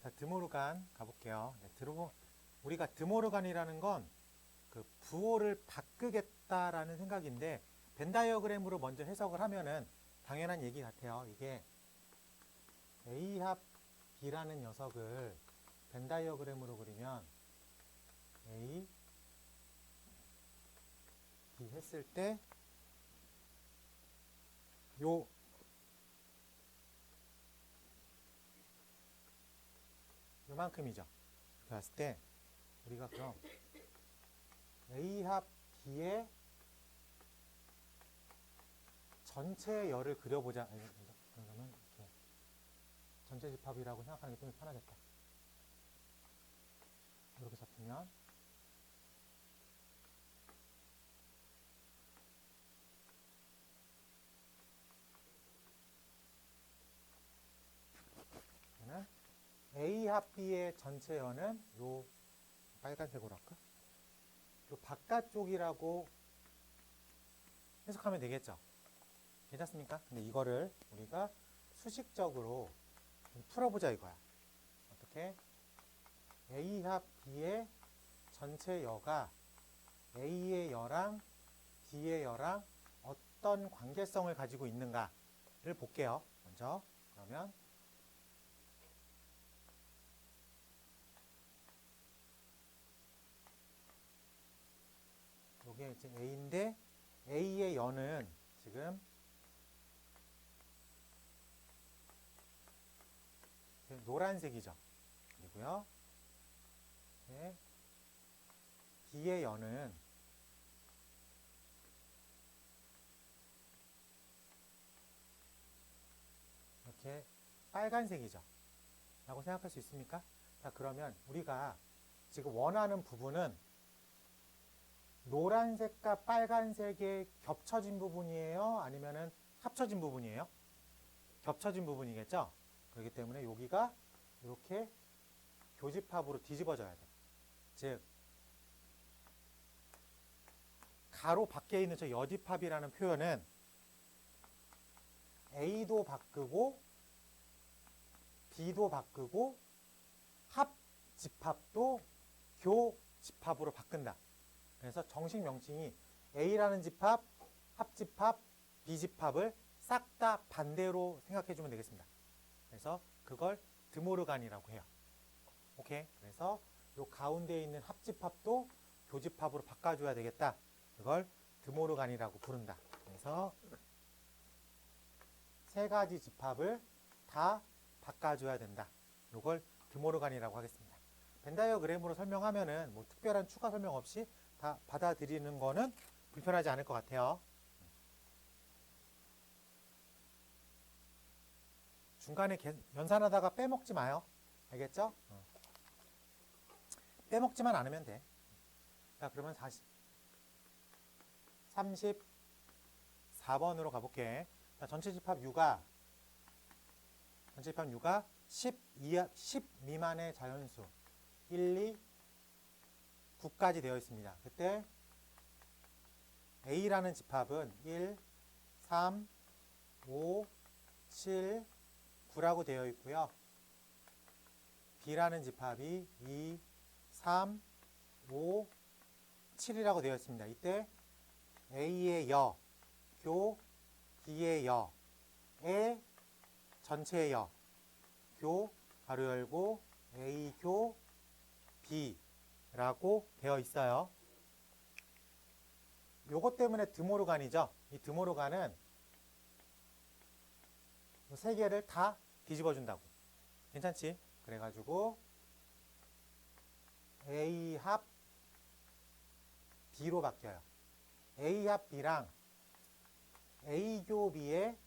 Speaker 1: 자, 드모르간 가볼게요. 네, 우리가 드모르간이라는 건 그 부호를 바꾸겠다라는 생각인데 벤 다이어그램으로 먼저 해석을 하면은 당연한 얘기 같아요. 이게 A 합 B라는 녀석을 벤 다이어그램으로 그리면 A, B 했을 때 요만큼이죠. 이렇게 봤을 때 우리가 그럼 A 합 B의 전체 열을 그려보자. 그러면 이렇게 전체 집합이라고 생각하는 게 좀 편하겠다. 이렇게 잡히면 A 합 B의 전체 열은 요 빨간색으로 할까? 요 바깥쪽이라고 해석하면 되겠죠. 괜찮습니까? 근데 이거를 우리가 수식적으로 풀어보자 이거야. 어떻게? A 합 B의 전체 여가 A의 여랑 B의 여랑 어떤 관계성을 가지고 있는가를 볼게요. 먼저 그러면 이게 이제 A인데 A의 여는 지금 노란색이죠. 그리고요. B의 여는 이렇게 빨간색이죠. 라고 생각할 수 있습니까? 자, 그러면 우리가 지금 원하는 부분은 노란색과 빨간색의 겹쳐진 부분이에요? 아니면은 합쳐진 부분이에요? 겹쳐진 부분이겠죠? 그렇기 때문에 여기가 이렇게 교집합으로 뒤집어져야 돼. 즉, 가로 밖에 있는 저 여집합이라는 표현은 A도 바꾸고 B도 바꾸고 합집합도 교집합으로 바꾼다. 그래서 정식 명칭이 A라는 집합, 합집합, B집합을 싹 다 반대로 생각해 주면 되겠습니다. 그래서 그걸 드모르간이라고 해요. 오케이? 그래서 요 가운데에 있는 합집합도 교집합으로 바꿔줘야 되겠다. 그걸 드모르간이라고 부른다. 그래서 세 가지 집합을 다 바꿔줘야 된다. 요걸 드모르간이라고 하겠습니다. 벤 다이어그램으로 설명하면은 뭐 특별한 추가 설명 없이 다 받아들이는 거는 불편하지 않을 것 같아요. 중간에 연산하다가 빼먹지 마요. 알겠죠? 빼먹지만 않으면 돼. 자, 그러면 34번으로 가볼게. 자, 전체 집합 U가 10 미만의 자연수 1, 2, 9까지 되어 있습니다. 그때 A라는 집합은 1, 3, 5, 7, 9라고 되어 있고요. B라는 집합이 2, 3, 5, 7이라고 되어 있습니다. 이때 A의 여, 교, B의 여, 의 전체의 여, 교, 가로 열고, A, 교, B라고 되어 있어요. 요것 때문에 드모르간이죠. 이 드모르간은 세 개를 다 뒤집어 준다고. 괜찮지? 그래가지고 A 합 B로 바뀌어요. A 합 B랑 A 교 B의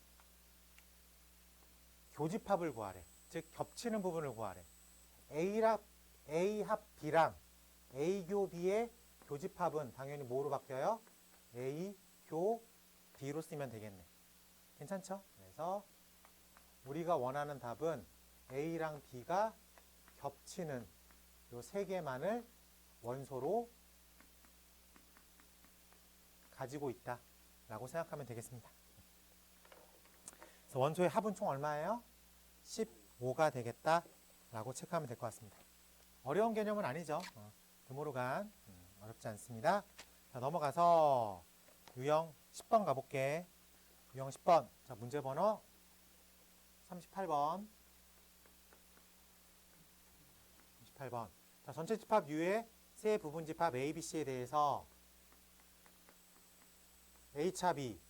Speaker 1: 교집합을 구하래. 즉 겹치는 부분을 구하래. A 합 B랑 A 교 B의 교집합은 당연히 뭐로 바뀌어요? A 교 B로 쓰면 되겠네. 괜찮죠? 그래서 우리가 원하는 답은 A랑 B가 겹치는 요 세 개만을 원소로 가지고 있다. 라고 생각하면 되겠습니다. 그래서 원소의 합은 총 얼마예요? 15가 되겠다 라고 체크하면 될 것 같습니다. 어려운 개념은 아니죠. 드모르간 어렵지 않습니다. 자, 넘어가서 유형 10번 가볼게. 유형 10번. 자, 문제 번호 38번. 38번. 자, 전체 집합 U의 세 부분 집합 A, B, C에 대해서 A차 B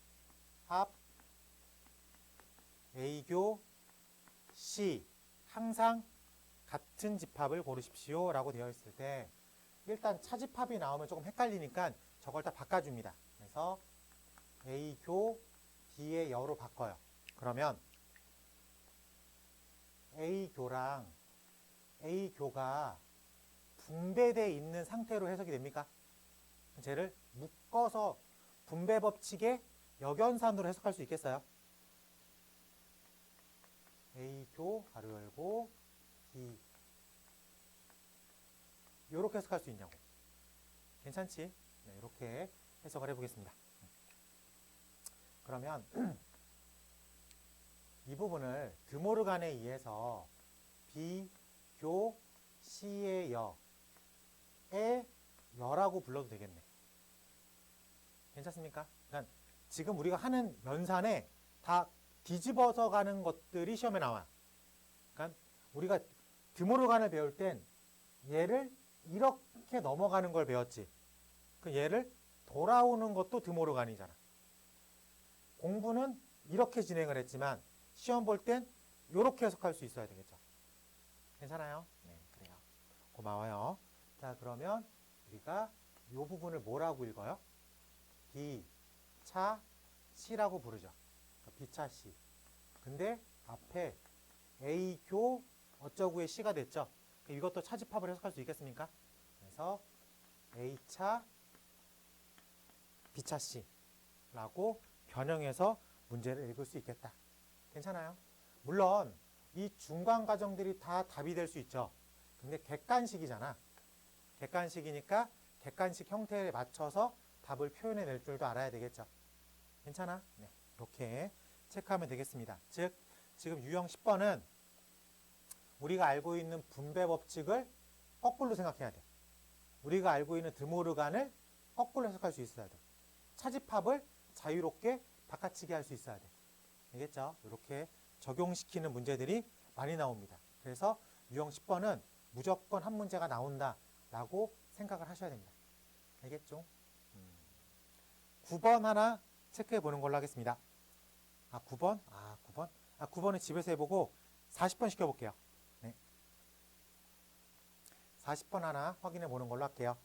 Speaker 1: 합 A교 C 항상 같은 집합을 고르십시오 라고 되어 있을 때 일단 차집합이 나오면 조금 헷갈리니까 저걸 다 바꿔줍니다. 그래서 A교 B의 여로 바꿔요. 그러면 A교랑 A교가 분배되어 있는 상태로 해석이 됩니까? 쟤를 묶어서 분배 법칙의 역연산으로 해석할 수 있겠어요? A교 가로 열고 B 이렇게 해석할 수 있냐고. 괜찮지? 네, 이렇게 해석을 해보겠습니다. 그러면 이 부분을 드모르간에 의해서 B, 교, C의 여의 여라고 불러도 되겠네. 괜찮습니까? 그러니까 지금 우리가 하는 연산에 다 뒤집어서 가는 것들이 시험에 나와요. 그러니까 우리가 드모르간을 배울 땐 얘를 이렇게 넘어가는 걸 배웠지. 그 얘를 돌아오는 것도 드모르간이잖아. 공부는 이렇게 진행을 했지만 시험 볼 땐 이렇게 해석할 수 있어야 되겠죠. 괜찮아요? 네, 그래요. 고마워요. 자, 그러면 우리가 이 부분을 뭐라고 읽어요? B, 차, C라고 부르죠. B차 C. 근데 앞에 A교 어쩌구의 C가 됐죠. 이것도 차집합을 해석할 수 있겠습니까? 그래서 A차, B차 C라고 변형해서 문제를 읽을 수 있겠다. 괜찮아요? 물론 이 중간 과정들이 다 답이 될 수 있죠. 근데 객관식이잖아. 객관식이니까 객관식 형태에 맞춰서 답을 표현해낼 줄도 알아야 되겠죠. 괜찮아? 네, 이렇게 체크하면 되겠습니다. 즉, 지금 유형 10번은 우리가 알고 있는 분배 법칙을 거꾸로 생각해야 돼. 우리가 알고 있는 드모르간을 거꾸로 해석할 수 있어야 돼. 차집합을 자유롭게 바꿔치기 할 수 있어야 돼. 알겠죠? 이렇게 적용시키는 문제들이 많이 나옵니다. 그래서 유형 10번은 무조건 한 문제가 나온다라고 생각을 하셔야 됩니다. 알겠죠? 9번 하나 체크해 보는 걸로 하겠습니다. 9번? 9번은 집에서 해보고 40번 시켜볼게요. 네. 40번 하나 확인해 보는 걸로 할게요.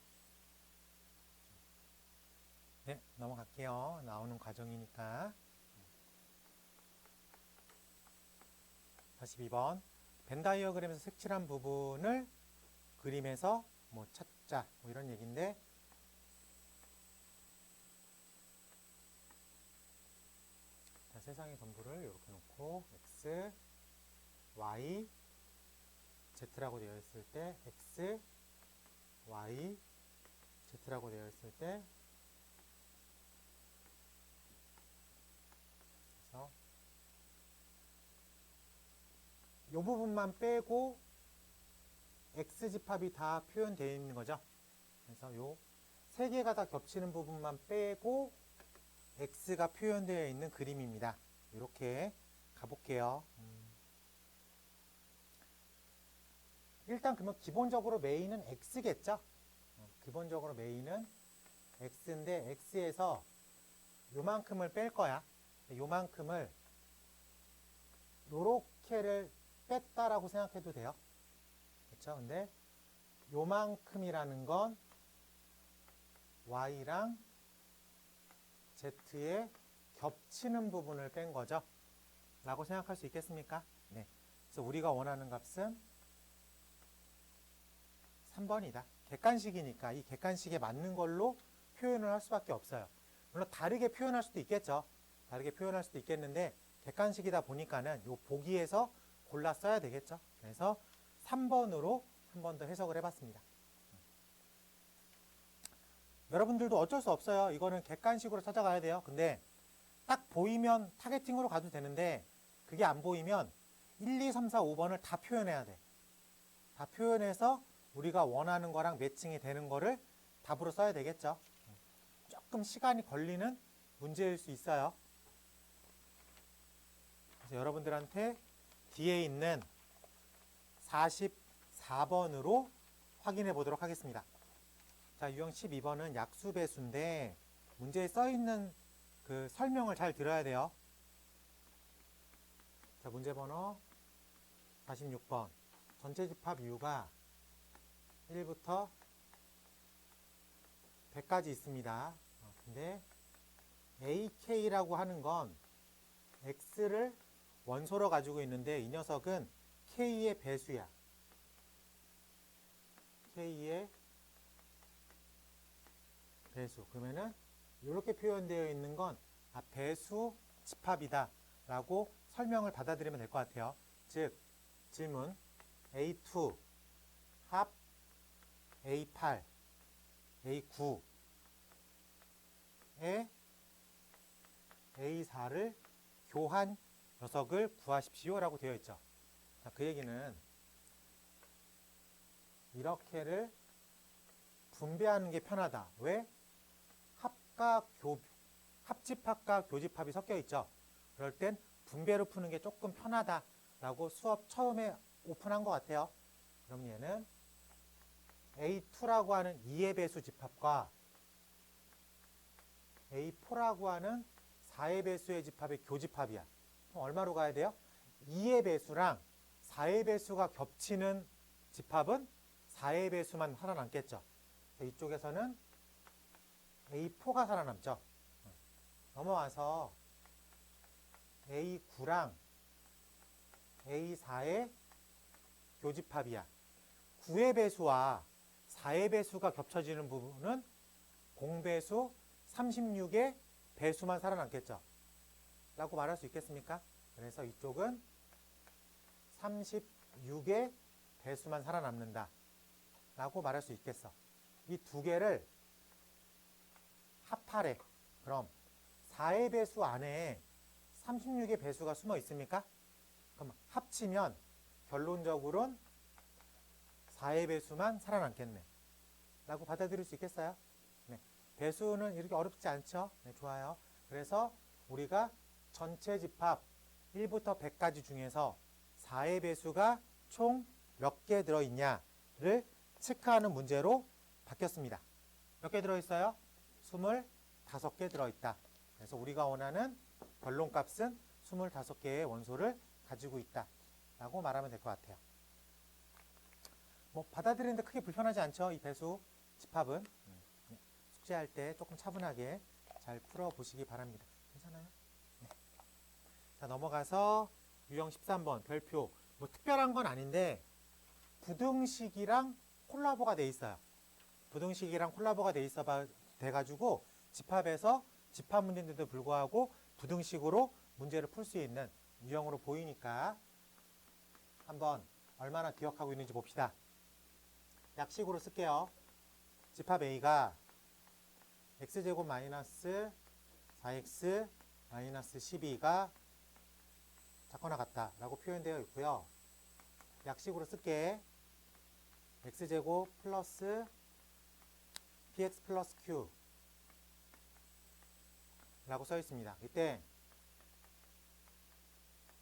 Speaker 1: 네, 넘어갈게요. 나오는 과정이니까. 42번. 벤 다이어그램에서 색칠한 부분을 그림에서 뭐 찾자, 뭐 이런 얘기인데, 자, 세상의 전부를 이렇게 놓고 X, Y, Z라고 되어 있을 때 X, Y, Z라고 되어 있을 때 그래서 이 부분만 빼고 X집합이 다 표현되어 있는 거죠. 그래서 요 세 개가 다 겹치는 부분만 빼고 X가 표현되어 있는 그림입니다. 이렇게 가볼게요. 일단 그러면 기본적으로 메인은 X겠죠? 기본적으로 메인은 X인데 X에서 요만큼을 뺄 거야. 요만큼을 요렇게를 뺐다라고 생각해도 돼요. 그렇죠? 근데 요만큼이라는 건 Y랑 Z에 겹치는 부분을 뺀 거죠. 라고 생각할 수 있겠습니까? 네. 그래서 우리가 원하는 값은 3번이다. 객관식이니까 이 객관식에 맞는 걸로 표현을 할 수밖에 없어요. 물론 다르게 표현할 수도 있겠죠. 다르게 표현할 수도 있겠는데 객관식이다 보니까는 요 보기에서 골라 써야 되겠죠. 그래서 3번으로 한 번 더 해석을 해봤습니다. 여러분들도 어쩔 수 없어요. 이거는 객관식으로 찾아가야 돼요. 근데 딱 보이면 타겟팅으로 가도 되는데 그게 안 보이면 1, 2, 3, 4, 5번을 다 표현해야 돼. 다 표현해서 우리가 원하는 거랑 매칭이 되는 거를 답으로 써야 되겠죠. 조금 시간이 걸리는 문제일 수 있어요. 그래서 여러분들한테 뒤에 있는 44번으로 확인해 보도록 하겠습니다. 자, 유형 12번은 약수배수인데 문제에 써 있는 그 설명을 잘 들어야 돼요. 자, 문제 번호 46번. 전체 집합 이유가 1부터 100까지 있습니다. 근데 AK라고 하는 건 X를 원소로 가지고 있는데 이 녀석은 K의 배수야. K의 배수. 그러면은 이렇게 표현되어 있는 건 배수 집합이다 라고 설명을 받아들이면 될 것 같아요. 즉 질문 A2 합 A8 A9에 A4를 교한 녀석을 구하십시오 라고 되어 있죠. 자, 그 얘기는 이렇게를 분배하는 게 편하다. 왜? 합집합과 교집합이 섞여 있죠. 그럴 땐 분배로 푸는 게 조금 편하다라고 수업 처음에 오픈한 것 같아요. 그럼 얘는 A2라고 하는 2의 배수 집합과 A4라고 하는 4의 배수의 집합의 교집합이야. 그럼 얼마로 가야 돼요? 2의 배수랑 4의 배수가 겹치는 집합은 4의 배수만 살아남겠죠. 이쪽에서는 A4가 살아남죠. 넘어와서 A9랑 A4의 교집합이야. 9의 배수와 4의 배수가 겹쳐지는 부분은 공배수 36의 배수만 살아남겠죠. 라고 말할 수 있겠습니까? 그래서 이쪽은 36의 배수만 살아남는다. 라고 말할 수 있겠어. 이 두 개를 합하래. 그럼 4의 배수 안에 36의 배수가 숨어 있습니까? 그럼 합치면 결론적으로는 4의 배수만 살아남겠네. 라고 받아들일 수 있겠어요? 네. 배수는 이렇게 어렵지 않죠? 네, 좋아요. 그래서 우리가 전체 집합 1부터 100까지 중에서 4의 배수가 총 몇 개 들어있냐를 체크하는 문제로 바뀌었습니다. 몇 개 들어있어요? 25개 들어있다. 그래서 우리가 원하는 결론값은 25개의 원소를 가지고 있다. 라고 말하면 될 것 같아요. 뭐 받아들이는데 크게 불편하지 않죠? 이 배수 집합은. 숙제할 때 조금 차분하게 잘 풀어보시기 바랍니다. 괜찮아요? 네. 자, 넘어가서 유형 13번 별표. 뭐 특별한 건 아닌데 부등식이랑 콜라보가 돼 있어요. 부등식이랑 콜라보가 돼가지고 집합에서 집합 문제인데도 불구하고 부등식으로 문제를 풀 수 있는 유형으로 보이니까 한번 얼마나 기억하고 있는지 봅시다. 약식으로 쓸게요. 집합 A가 x제곱 마이너스 4x 마이너스 12가 작거나 같다 라고 표현되어 있고요. 약식으로 쓸게. x제곱 플러스 bx 플러스 q 라고 써 있습니다. 이때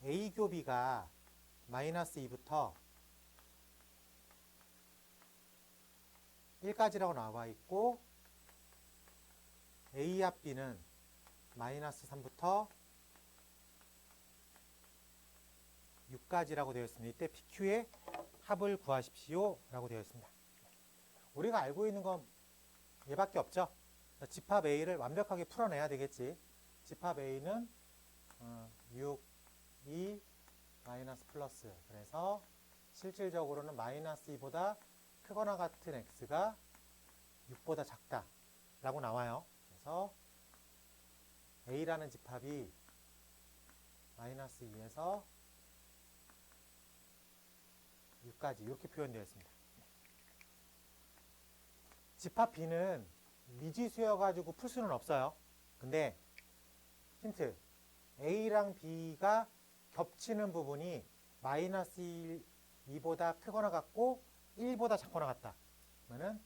Speaker 1: a 교비가 마이너스 2부터 1까지라고 나와 있고 a 합 b는 마이너스 3부터 6까지라고 되어 있습니다. 이때 PQ의 합을 구하십시오 라고 되어 있습니다. 우리가 알고 있는 건 얘밖에 없죠. 집합 A를 완벽하게 풀어내야 되겠지. 집합 A는 6, 2, 마이너스 플러스. 그래서 실질적으로는 마이너스 2보다 크거나 같은 X가 6보다 작다 라고 나와요. 그래서 A라는 집합이 마이너스 2에서 6까지 이렇게 표현되어 있습니다. 집합 B는 미지수여가지고 풀 수는 없어요. 근데 힌트, A랑 B가 겹치는 부분이 마이너스 2보다 크거나 같고 1보다 작거나 같다. 그러면은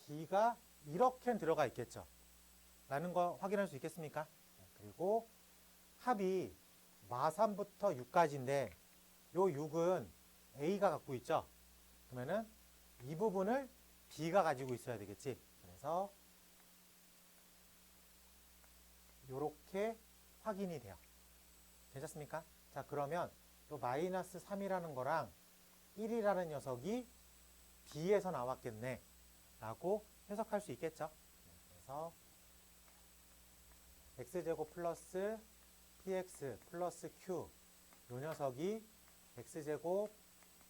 Speaker 1: B가 이렇게 들어가 있겠죠. 라는 거 확인할 수 있겠습니까? 그리고 합이 마3부터 6까지인데 요 6은 A가 갖고 있죠. 그러면은 이 부분을 B가 가지고 있어야 되겠지. 그래서 요렇게 확인이 돼요. 괜찮습니까? 자, 그러면 또 마이너스 3이라는 거랑 1이라는 녀석이 B에서 나왔겠네 라고 해석할 수 있겠죠. 그래서 x제곱 플러스 px 플러스 q 요 녀석이 x제곱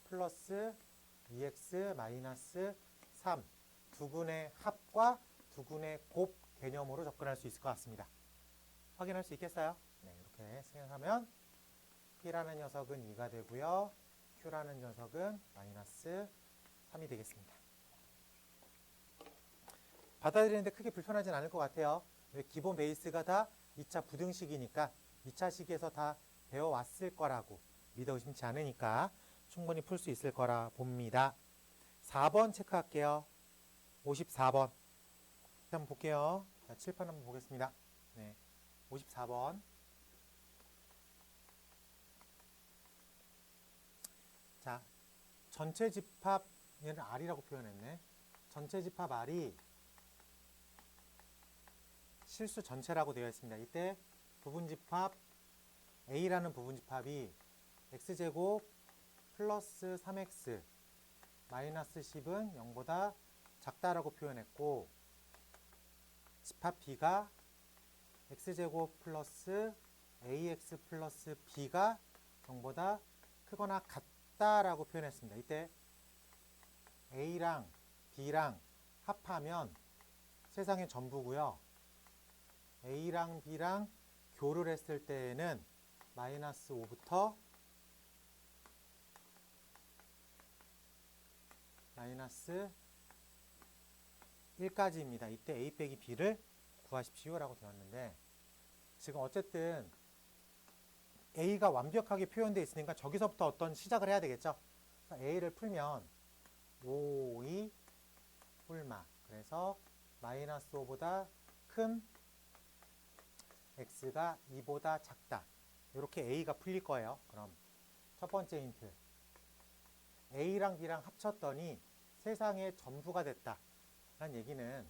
Speaker 1: 플러스 2x 마이너스 3 두근의 합과 두근의 곱 개념으로 접근할 수 있을 것 같습니다. 확인할 수 있겠어요? 네, 이렇게 생각하면 p라는 녀석은 2가 되고요. q라는 녀석은 마이너스 3이 되겠습니다. 받아들이는데 크게 불편하진 않을 것 같아요. 기본 베이스가 다 2차 부등식이니까 2차 식에서 다 배워왔을 거라고 믿어 의심치 않으니까 충분히 풀 수 있을 거라 봅니다. 4번 체크할게요. 54번. 한번 볼게요. 자, 칠판 한번 보겠습니다. 네, 54번. 자, 전체 집합, 얘는 R이라고 표현했네. 전체 집합 R이 실수 전체라고 되어 있습니다. 이때 부분집합 A라는 부분집합이 x제곱 플러스 3x 마이너스 10은 0보다 작다라고 표현했고, 집합 B가 x제곱 플러스 ax 플러스 b가 0보다 크거나 같다라고 표현했습니다. 이때 a랑 b랑 합하면 세상의 전부고요. A랑 B랑 교를 했을 때에는 마이너스 5부터 마이너스 1까지입니다. 이때 A 빼기 B를 구하십시오 라고 되었는데, 지금 어쨌든 A가 완벽하게 표현되어 있으니까 저기서부터 어떤 시작을 해야 되겠죠. A를 풀면 5, 2, 뿔마. 그래서 마이너스 5보다 큰 x가 2보다 작다. 이렇게 A가 풀릴 거예요. 그럼 첫 번째 힌트. A랑 B랑 합쳤더니 세상의 전부가 됐다. 라는 얘기는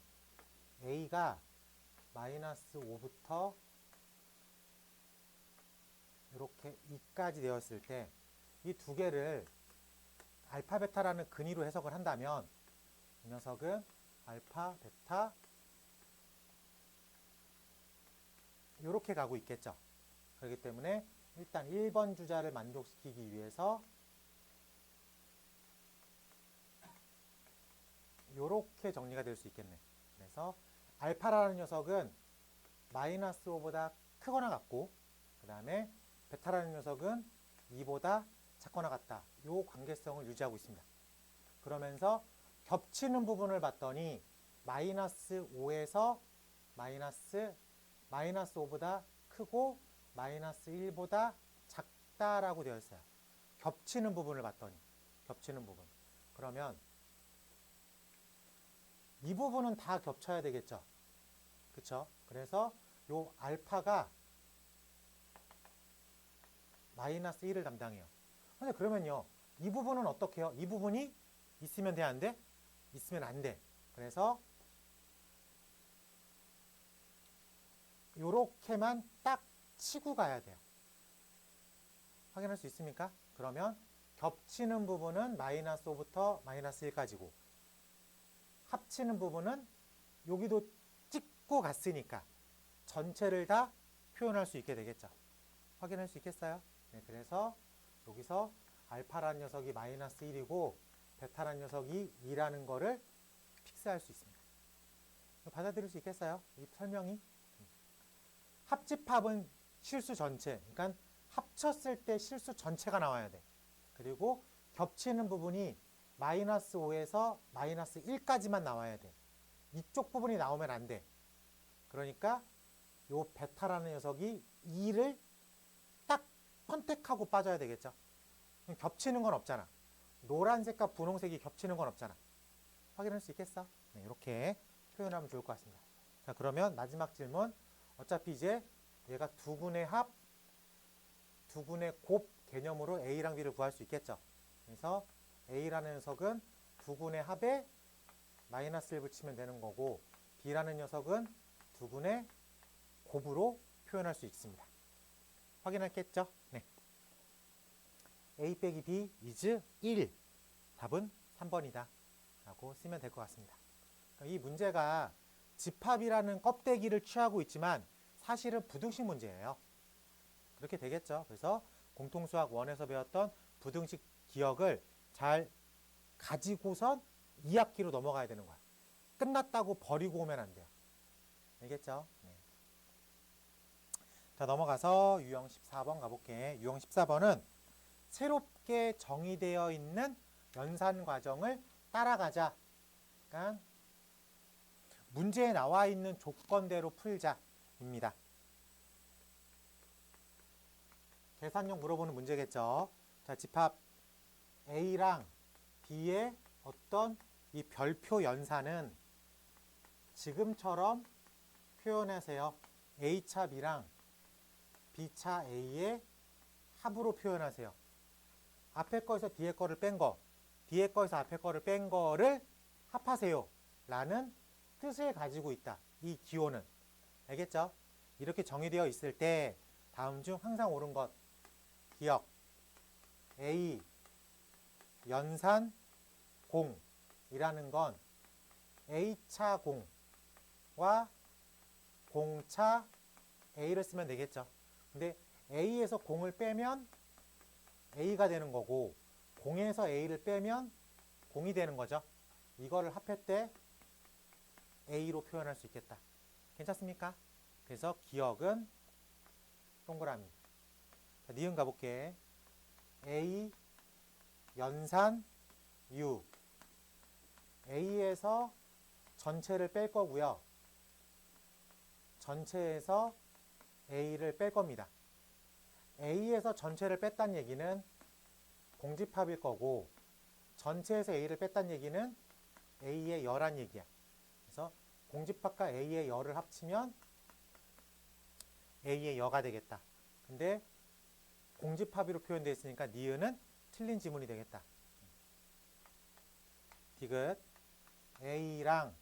Speaker 1: A가 마이너스 5부터 이렇게 2까지 되었을 때 이 두 개를 알파, 베타라는 근위로 해석을 한다면 이 녀석은 알파, 베타 이렇게 가고 있겠죠. 그렇기 때문에 일단 1번 주자를 만족시키기 위해서 이렇게 정리가 될 수 있겠네. 그래서 알파라는 녀석은 마이너스 5보다 크거나 같고, 그 다음에 베타라는 녀석은 2보다 작거나 같다. 이 관계성을 유지하고 있습니다. 그러면서 겹치는 부분을 봤더니 마이너스 5에서 마이너스 5보다 크고 마이너스 1보다 작다라고 되어 있어요. 겹치는 부분을 봤더니 겹치는 부분. 그러면 이 부분은 다 겹쳐야 되겠죠. 그쵸? 그래서 요 알파가 마이너스 1을 담당해요. 근데 그러면요, 이 부분은 어떻게 해요? 이 부분이 있으면 돼, 안 돼? 있으면 안 돼. 그래서 요렇게만 딱 치고 가야 돼요. 확인할 수 있습니까? 그러면 겹치는 부분은 마이너스 5부터 마이너스 1까지고, 합치는 부분은 여기도 찍고 갔으니까 전체를 다 표현할 수 있게 되겠죠. 확인할 수 있겠어요? 네, 그래서 여기서 알파라는 녀석이 마이너스 1이고 베타라는 녀석이 2라는 거를 픽스할 수 있습니다. 받아들일 수 있겠어요? 이 설명이? 합집합은 실수 전체, 그러니까 합쳤을 때 실수 전체가 나와야 돼. 그리고 겹치는 부분이 마이너스 5에서 마이너스 1까지만 나와야 돼. 이쪽 부분이 나오면 안 돼. 그러니까 요 베타라는 녀석이 2를 딱 선택하고 빠져야 되겠죠. 겹치는 건 없잖아. 노란색과 분홍색이 겹치는 건 없잖아. 확인할 수 있겠어? 네, 이렇게 표현하면 좋을 것 같습니다. 자, 그러면 마지막 질문. 어차피 이제 얘가 두근의 합, 두근의 곱 개념으로 A랑 B를 구할 수 있겠죠. 그래서 A라는 녀석은 두근의 합에 마이너스를 붙이면 되는 거고, B라는 녀석은 두근의 곱으로 표현할 수 있습니다. 확인했겠죠? 네. A 빼기 B is 1. 답은 3번이다. 라고 쓰면 될 것 같습니다. 이 문제가 집합이라는 껍데기를 취하고 있지만 사실은 부등식 문제예요. 그렇게 되겠죠. 그래서 공통수학 1에서 배웠던 부등식 기억을 잘 가지고선 2학기로 넘어가야 되는 거야. 끝났다고 버리고 오면 안 돼요. 알겠죠? 네. 자, 넘어가서 유형 14번 가볼게. 유형 14번은 새롭게 정의되어 있는 연산 과정을 따라가자. 그러니까 문제에 나와 있는 조건대로 풀자입니다. 계산용 물어보는 문제겠죠. 자, 집합 A랑 B의 어떤 이 별표 연산은 지금처럼 표현하세요. A차 B랑 B차 A의 합으로 표현하세요. 앞에 거에서 뒤에 거를 뺀 거, 뒤에 거에서 앞에 거를 뺀 거를 합하세요. 라는 뜻을 가지고 있다. 이 기호는. 알겠죠? 이렇게 정의되어 있을 때 다음 중 항상 옳은 것 기억. A 연산 공이라는 건 A차 공과 공차 A를 쓰면 되겠죠. 근데 A에서 공을 빼면 A가 되는 거고 공에서 A를 빼면 공이 되는 거죠. 이거를 합할 때 A로 표현할 수 있겠다. 괜찮습니까? 그래서 기억은 동그라미. 자, 니은 가볼게. A 연산 U. A에서 전체를 뺄 거고요. 전체에서 A를 뺄 겁니다. A에서 전체를 뺐다는 얘기는 공집합일 거고 전체에서 A를 뺐다는 얘기는 A의 열한 얘기야. 그래서 공집합과 A의 열을 합치면 A의 여가 되겠다. 근데 공집합으로 표현되어 있으니까 니은은 틀린 지문이 되겠다. 디귿 A랑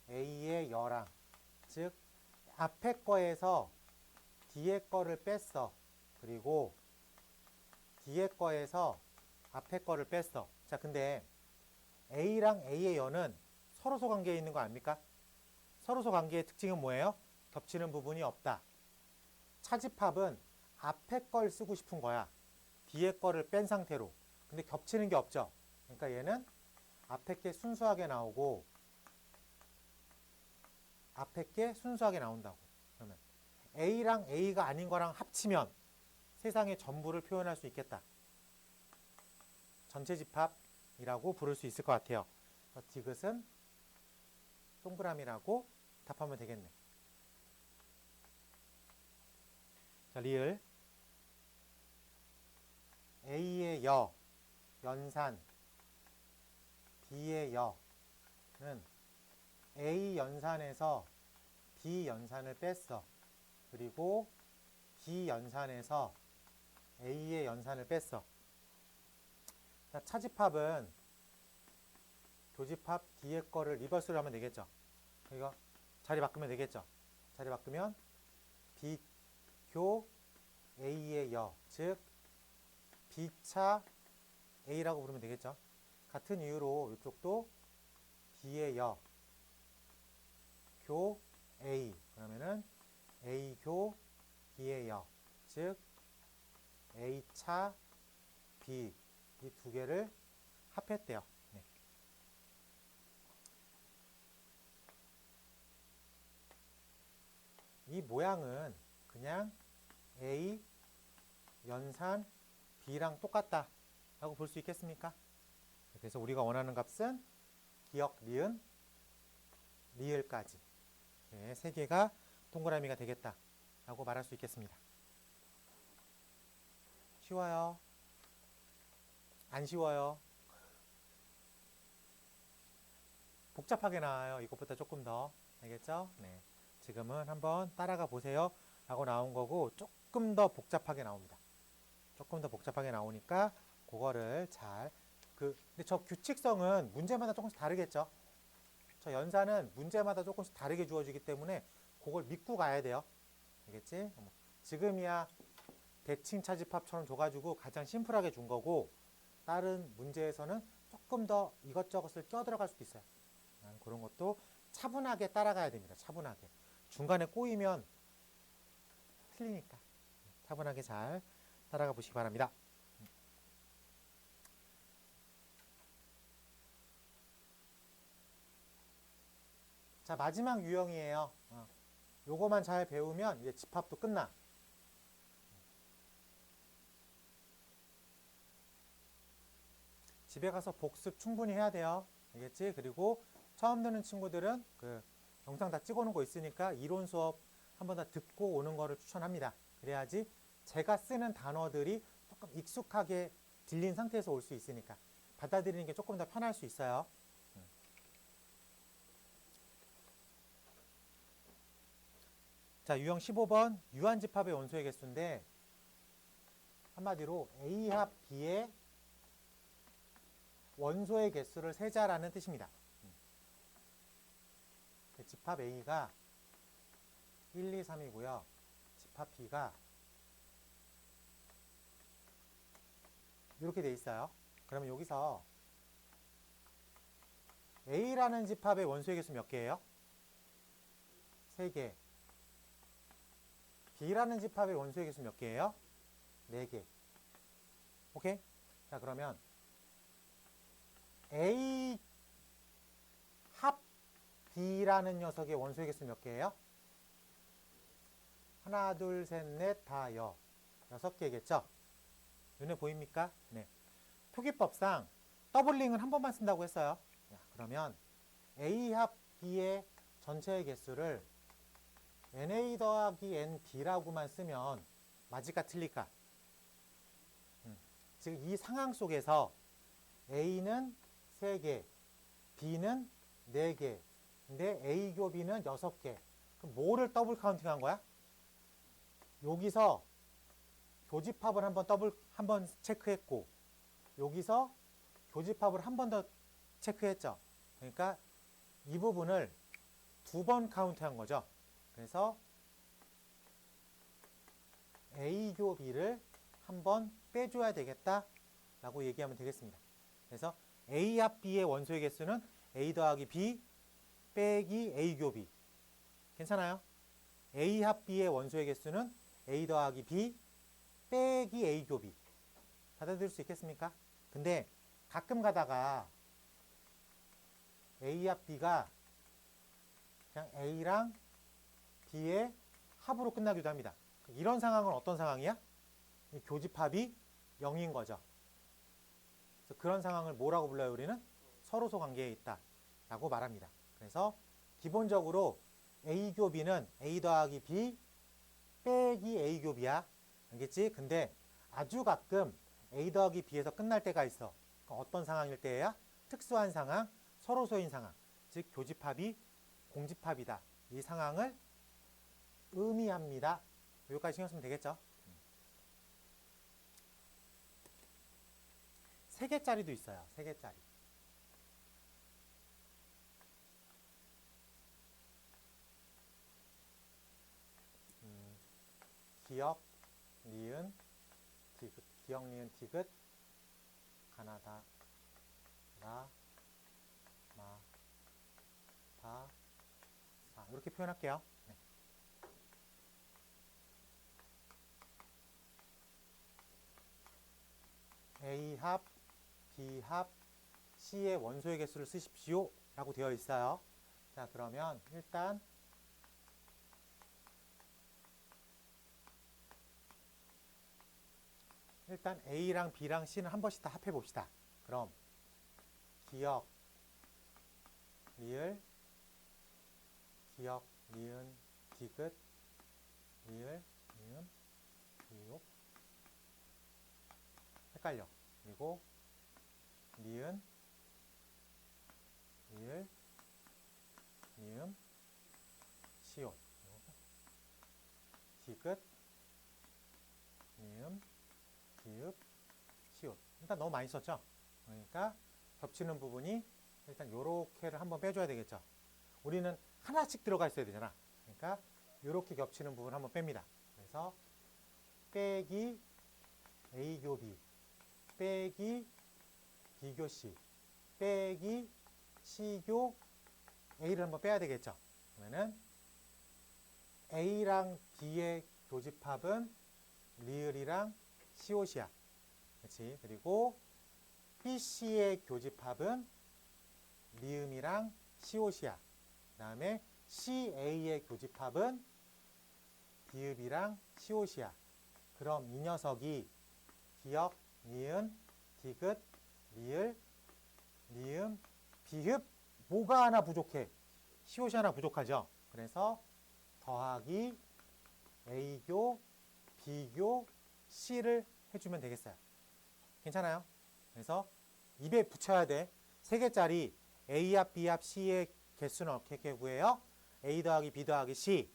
Speaker 1: A의 여랑 즉 앞에 거에서 뒤에 거를 뺐어. 그리고 뒤에 거에서 앞에 거를 뺐어. 자, 근데 A랑 A의 여는 서로소 관계에 있는 거 아닙니까? 서로소 관계의 특징은 뭐예요? 겹치는 부분이 없다. 차집합은 앞에 걸 쓰고 싶은 거야. 뒤에 거를 뺀 상태로. 근데 겹치는 게 없죠. 그러니까 얘는 앞에 게 순수하게 나오고 앞에 게 순수하게 나온다고. 그러면 A랑 A가 아닌 거랑 합치면 세상의 전부를 표현할 수 있겠다. 전체 집합이라고 부를 수 있을 것 같아요. 디귿은 동그라미라고 답하면 되겠네. 자, 리을 A의 여 연산 B의 여는 A 연산에서 B 연산을 뺐어. 그리고 B 연산에서 A의 연산을 뺐어. 자, 차집합은 교집합 뒤에 거를 리버스로 하면 되겠죠. 이거 자리 바꾸면 되겠죠. 자리 바꾸면 B교 A의 여, 즉 B차 A라고 부르면 되겠죠. 같은 이유로 이쪽도 B의 여, 교 A, 그러면은 A교 B의 여, 즉 A차 B, 이 두 개를 합했대요. 네. 이 모양은 그냥 A 연산 B랑 똑같다 라고 볼 수 있겠습니까? 그래서 우리가 원하는 값은 기역, 니은, 리을까지 네, 세 개가 동그라미가 되겠다라고 말할 수 있겠습니다. 쉬워요? 안 쉬워요? 복잡하게 나와요. 이것보다 조금 더. 알겠죠? 네. 지금은 한번 따라가 보세요 라고 나온 거고 조금 더 복잡하게 나옵니다. 조금 더 복잡하게 나오니까 그거를 잘 근데 저 규칙성은 문제마다 조금씩 다르겠죠? 저 연산은 문제마다 조금씩 다르게 주어지기 때문에 그걸 믿고 가야 돼요. 알겠지? 지금이야 대칭 차집합처럼 줘가지고 가장 심플하게 준 거고 다른 문제에서는 조금 더 이것저것을 껴들어갈 수도 있어요. 그런 것도 차분하게 따라가야 됩니다. 차분하게. 중간에 꼬이면 틀리니까 차분하게 잘 따라가 보시기 바랍니다. 자, 마지막 유형이에요. 요거만 잘 배우면 이제 집합도 끝나. 집에 가서 복습 충분히 해야 돼요. 알겠지? 그리고 처음 듣는 친구들은 그 영상 다 찍어 놓은 거 있으니까 이론 수업 한번 다 듣고 오는 거를 추천합니다. 그래야지 제가 쓰는 단어들이 조금 익숙하게 들린 상태에서 올 수 있으니까 받아들이는 게 조금 더 편할 수 있어요. 자, 유형 15번 유한집합의 원소의 개수인데 한마디로 A 합 B의 원소의 개수를 세자라는 뜻입니다. 집합 A가 1, 2, 3이고요. 집합 B가 이렇게 돼 있어요. 그러면 여기서 A라는 집합의 원소의 개수 몇 개예요? 3개. B라는 집합의 원소의 개수 몇 개예요? 4개. 오케이? 자, 그러면 A 합 B라는 녀석의 원소의 개수 몇 개예요? 하나, 둘, 셋, 넷, 다, 6개겠죠? 눈에 보입니까? 네. 표기법상 더블링은 한 번만 쓴다고 했어요. 자, 그러면 A 합 B의 전체의 개수를 NA 더하기 NB라고만 쓰면 맞을까 틀릴까? 지금 이 상황 속에서 A는 3개, B는 4개, 근데 A 교비는 6개. 그럼 뭐를 더블 카운팅 한 거야? 여기서 교집합을 한번 체크했고, 여기서 교집합을 한 번 더 체크했죠. 그러니까 이 부분을 2번 카운트 한 거죠. 그래서 A 교비를 한번 빼줘야 되겠다라고 얘기하면 되겠습니다. 그래서 A 합 B의 원소의 개수는 A 더하기 B 빼기 A 교비. 괜찮아요? A 합 B의 원소의 개수는 A 더하기 B 빼기 A 교비. 받아들일 수 있겠습니까? 근데 가끔 가다가 A 합 B가 그냥 A랑 B의 합으로 끝나기도 합니다. 이런 상황은 어떤 상황이야? 교집합이 0인 거죠. 그래서 그런 상황을 뭐라고 불러요? 우리는 서로소 관계에 있다 라고 말합니다. 그래서 기본적으로 A 교비는 A 더하기 B 빼기 A 교비야. 알겠지? 근데 아주 가끔 A 더하기 B에서 끝날 때가 있어. 어떤 상황일 때야? 특수한 상황, 서로소인 상황. 즉 교집합이 공집합이다. 이 상황을 의미합니다. 여기까지 신경 쓰면 되겠죠? 3개짜리도 있어요. 3개짜리. 기역, 니은, 디귿. 기역, 니은, 디귿. 가나다, 라, 마, 다, 사. 이렇게 표현할게요. 네. A 합, B 합, C의 원소의 개수를 쓰십시오 라고 되어 있어요. 자, 그러면 일단 A랑 B랑 C는 한 번씩 다 합해 봅시다. 그럼 기역, 리을, 기역, 니은, 디귿, 리을, 니은, 기역, 헷갈려. 그리고 니은, 리을, 니은, 시옷, 디귿, 니은, 기읍, 시옷. 일단 너무 많이 썼죠? 그러니까 겹치는 부분이 일단 요렇게를 한번 빼줘야 되겠죠? 우리는 하나씩 들어가 있어야 되잖아. 그러니까 요렇게 겹치는 부분 한번 뺍니다. 그래서 빼기 A교 B, 빼기 B교 C, 빼기 C교 A를 한번 빼야 되겠죠? 그러면은 A랑 B의 교집합은 리을이랑 시옷이야. 그렇지? 그리고 BC의 교집합은 미음이랑 시옷이야. 그 다음에 CA의 교집합은 비읍이랑 시옷이야. 그럼 이 녀석이 기역, 니은, 디귿, 리을, 미음, 비읍 뭐가 하나 부족해? 시옷이 하나 부족하죠. 그래서 더하기 A교, B교, C를 해주면 되겠어요. 괜찮아요? 그래서 입에 붙여야 돼. 3개짜리 A합, B합, C의 개수는 어떻게 구해요? A 더하기 B 더하기 C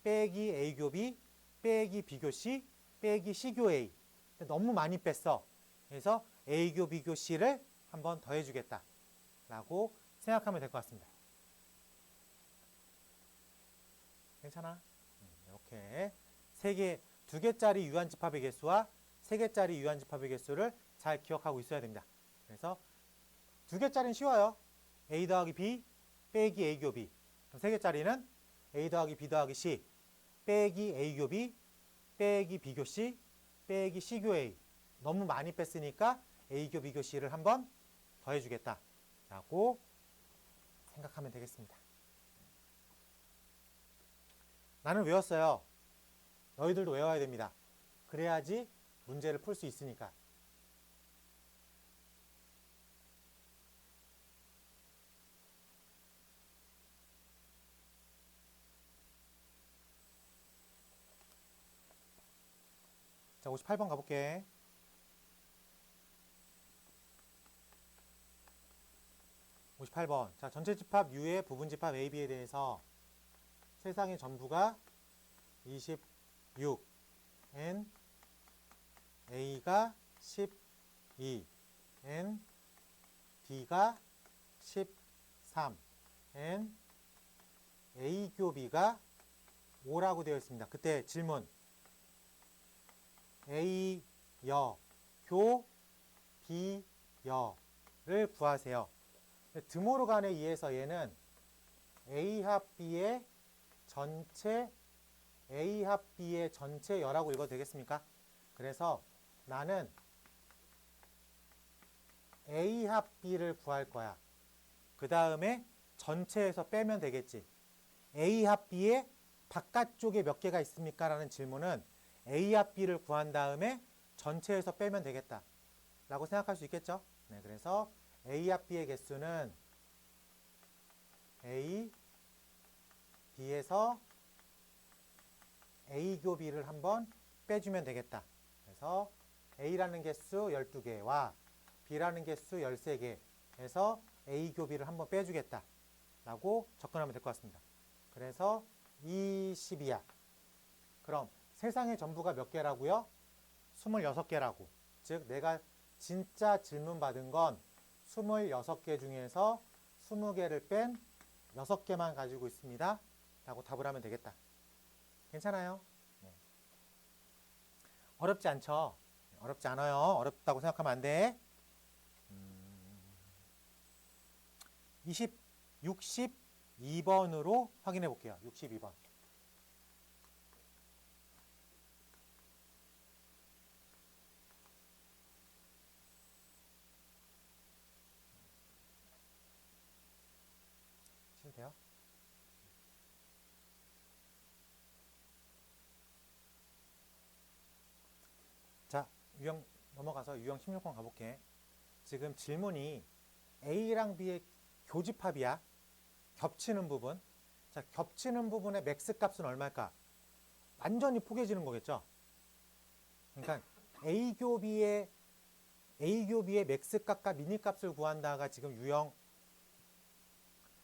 Speaker 1: 빼기 A교 B 빼기 B교 C 빼기 C교 A. 너무 많이 뺐어. 그래서 A교 B교 C를 한번 더해주겠다 라고 생각하면 될 것 같습니다. 괜찮아? 이렇게 2개짜리 유한집합의 개수와 3개짜리 유한집합의 개수를 잘 기억하고 있어야 됩니다. 그래서 2개짜리는 쉬워요. A 더하기 B 빼기 A교 B. 그럼 3개짜리는 A 더하기 B 더하기 C 빼기 A교 B 빼기 B교 C 빼기 C교 A. 너무 많이 뺐으니까 A교 B교 C를 한번 더해주겠다 라고 생각하면 되겠습니다. 나는 외웠어요. 너희들도 외워야 됩니다. 그래야지 문제를 풀 수 있으니까. 자, 58번 가볼게. 58번. 자, 전체 집합 U의 부분 집합 AB에 대해서 세상의 전부가 26, N, A가 12, N, B가 13, N, A교 B가 5라고 되어 있습니다. 그때 질문. A, 여, 교, B, 여를 구하세요. 드모르간에 의해서 얘는 A합 B의 전체 A합 B의 전체 여라고 읽어도 되겠습니까? 그래서 나는 A합 B를 구할 거야. 그 다음에 전체에서 빼면 되겠지. A합 B의 바깥쪽에 몇 개가 있습니까? 라는 질문은 A합 B를 구한 다음에 전체에서 빼면 되겠다 라고 생각할 수 있겠죠? 네, 그래서 A합 B의 개수는 A, B에서 A교 B를 한번 빼주면 되겠다. 그래서 A라는 개수 12개와 B라는 개수 13개 해서 A교 B를 한번 빼주겠다 라고 접근하면 될 것 같습니다. 그래서 20이야. 그럼 세상의 전부가 몇 개라고요? 26개라고. 즉 내가 진짜 질문 받은 건 26개 중에서 20개를 뺀 6개만 가지고 있습니다 라고 답을 하면 되겠다. 괜찮아요? 네. 어렵지 않죠? 어렵지 않아요. 어렵다고 생각하면 안 돼. 62번으로 확인해 볼게요. 62번. 돼요? 자, 유형 넘어가서 유형 16번 가볼게. 지금 질문이 A랑 B의 교집합이야. 겹치는 부분. 자, 겹치는 부분의 맥스 값은 얼마일까? 완전히 포개지는 거겠죠. 그러니까 A교 B의 맥스 값과 미니 값을 구한다가 지금 유형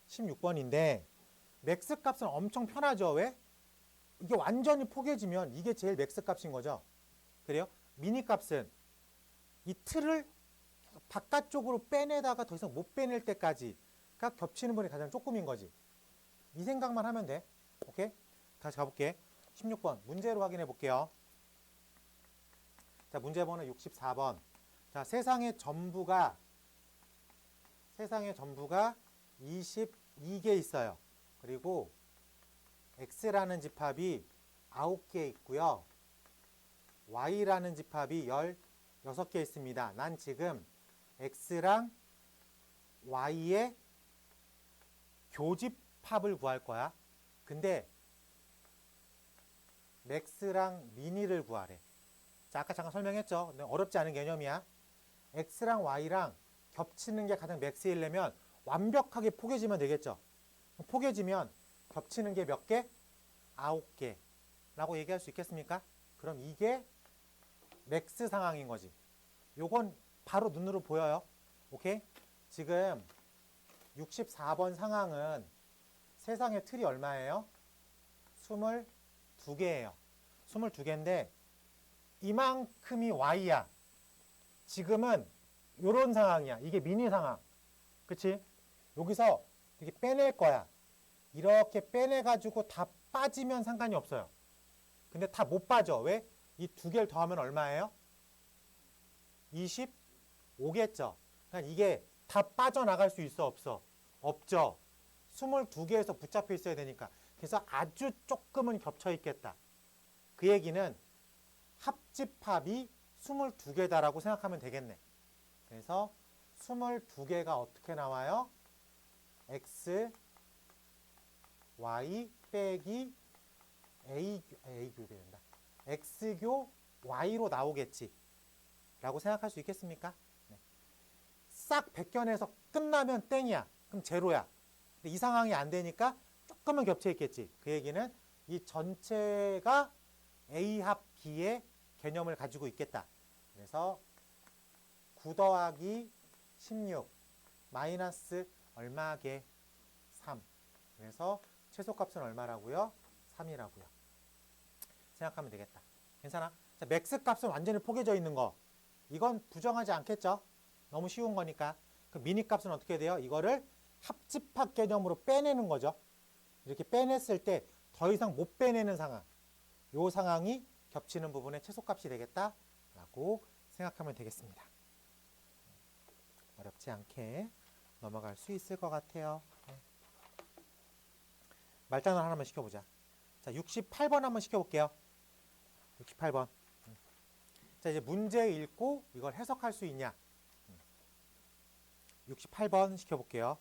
Speaker 1: 16번인데 맥스 값은 엄청 편하죠. 왜? 이게 완전히 포개지면 이게 제일 맥스 값인 거죠. 그래요? 미니 값은 이 틀을 바깥쪽으로 빼내다가 더 이상 못 빼낼 때까지가 겹치는 분이 가장 조금인 거지. 이 생각만 하면 돼. 오케이? 다시 가볼게. 16번 문제로 확인해 볼게요. 자, 문제 번호 64번. 자, 세상의 전부가 22개 있어요. 그리고 X라는 집합이 9개 있고요. Y라는 집합이 16개 있습니다. 난 지금 X랑 Y의 교집합을 구할 거야. 근데 맥스랑 미니를 구하래. 자, 아까 잠깐 설명했죠. 어렵지 않은 개념이야. X랑 Y랑 겹치는 게 가장 맥스이려면 완벽하게 포개지면 되겠죠. 포개지면 겹치는 게 몇 개? 9개 라고 얘기할 수 있겠습니까? 그럼 이게 맥스 상황인 거지. 요건 바로 눈으로 보여요. 오케이? 지금 64번 상황은 세상의 틀이 얼마예요? 22개예요. 22개인데 이만큼이 Y야. 지금은 요런 상황이야. 이게 미니 상황. 그치? 여기서 이렇게 빼낼 거야. 이렇게 빼내가지고 다 빠지면 상관이 없어요. 근데 다 못 빠져. 왜? 이 두 개를 더하면 얼마예요? 25겠죠. 그러니까 이게 다 빠져나갈 수 있어? 없어? 없죠. 22개에서 붙잡혀 있어야 되니까. 그래서 아주 조금은 겹쳐 있겠다. 그 얘기는 합집합이 22개다라고 생각하면 되겠네. 그래서 22개가 어떻게 나와요? X, Y 빼기 A교가 된다. X교 Y로 나오겠지. 라고 생각할 수 있겠습니까? 네. 싹 백견해서 끝나면 땡이야. 그럼 제로야. 근데 이 상황이 안 되니까 조금은 겹쳐 있겠지. 그 얘기는 이 전체가 A 합 B의 개념을 가지고 있겠다. 그래서 9 더하기 16 마이너스 얼마게? 3. 그래서 최소값은 얼마라고요? 3이라고요. 생각하면 되겠다. 괜찮아? 자, 맥스 값은 완전히 포개져 있는 거. 이건 부정하지 않겠죠? 너무 쉬운 거니까. 그 미니 값은 어떻게 돼요? 이거를 합집합 개념으로 빼내는 거죠. 이렇게 빼냈을 때 더 이상 못 빼내는 상황. 이 상황이 겹치는 부분의 최소값이 되겠다라고 생각하면 되겠습니다. 어렵지 않게 넘어갈 수 있을 것 같아요. 말단을 하나만 시켜보자. 자, 68번 한번 시켜볼게요. 68번. 자, 이제 문제 읽고 이걸 해석할 수 있냐. 68번 시켜볼게요.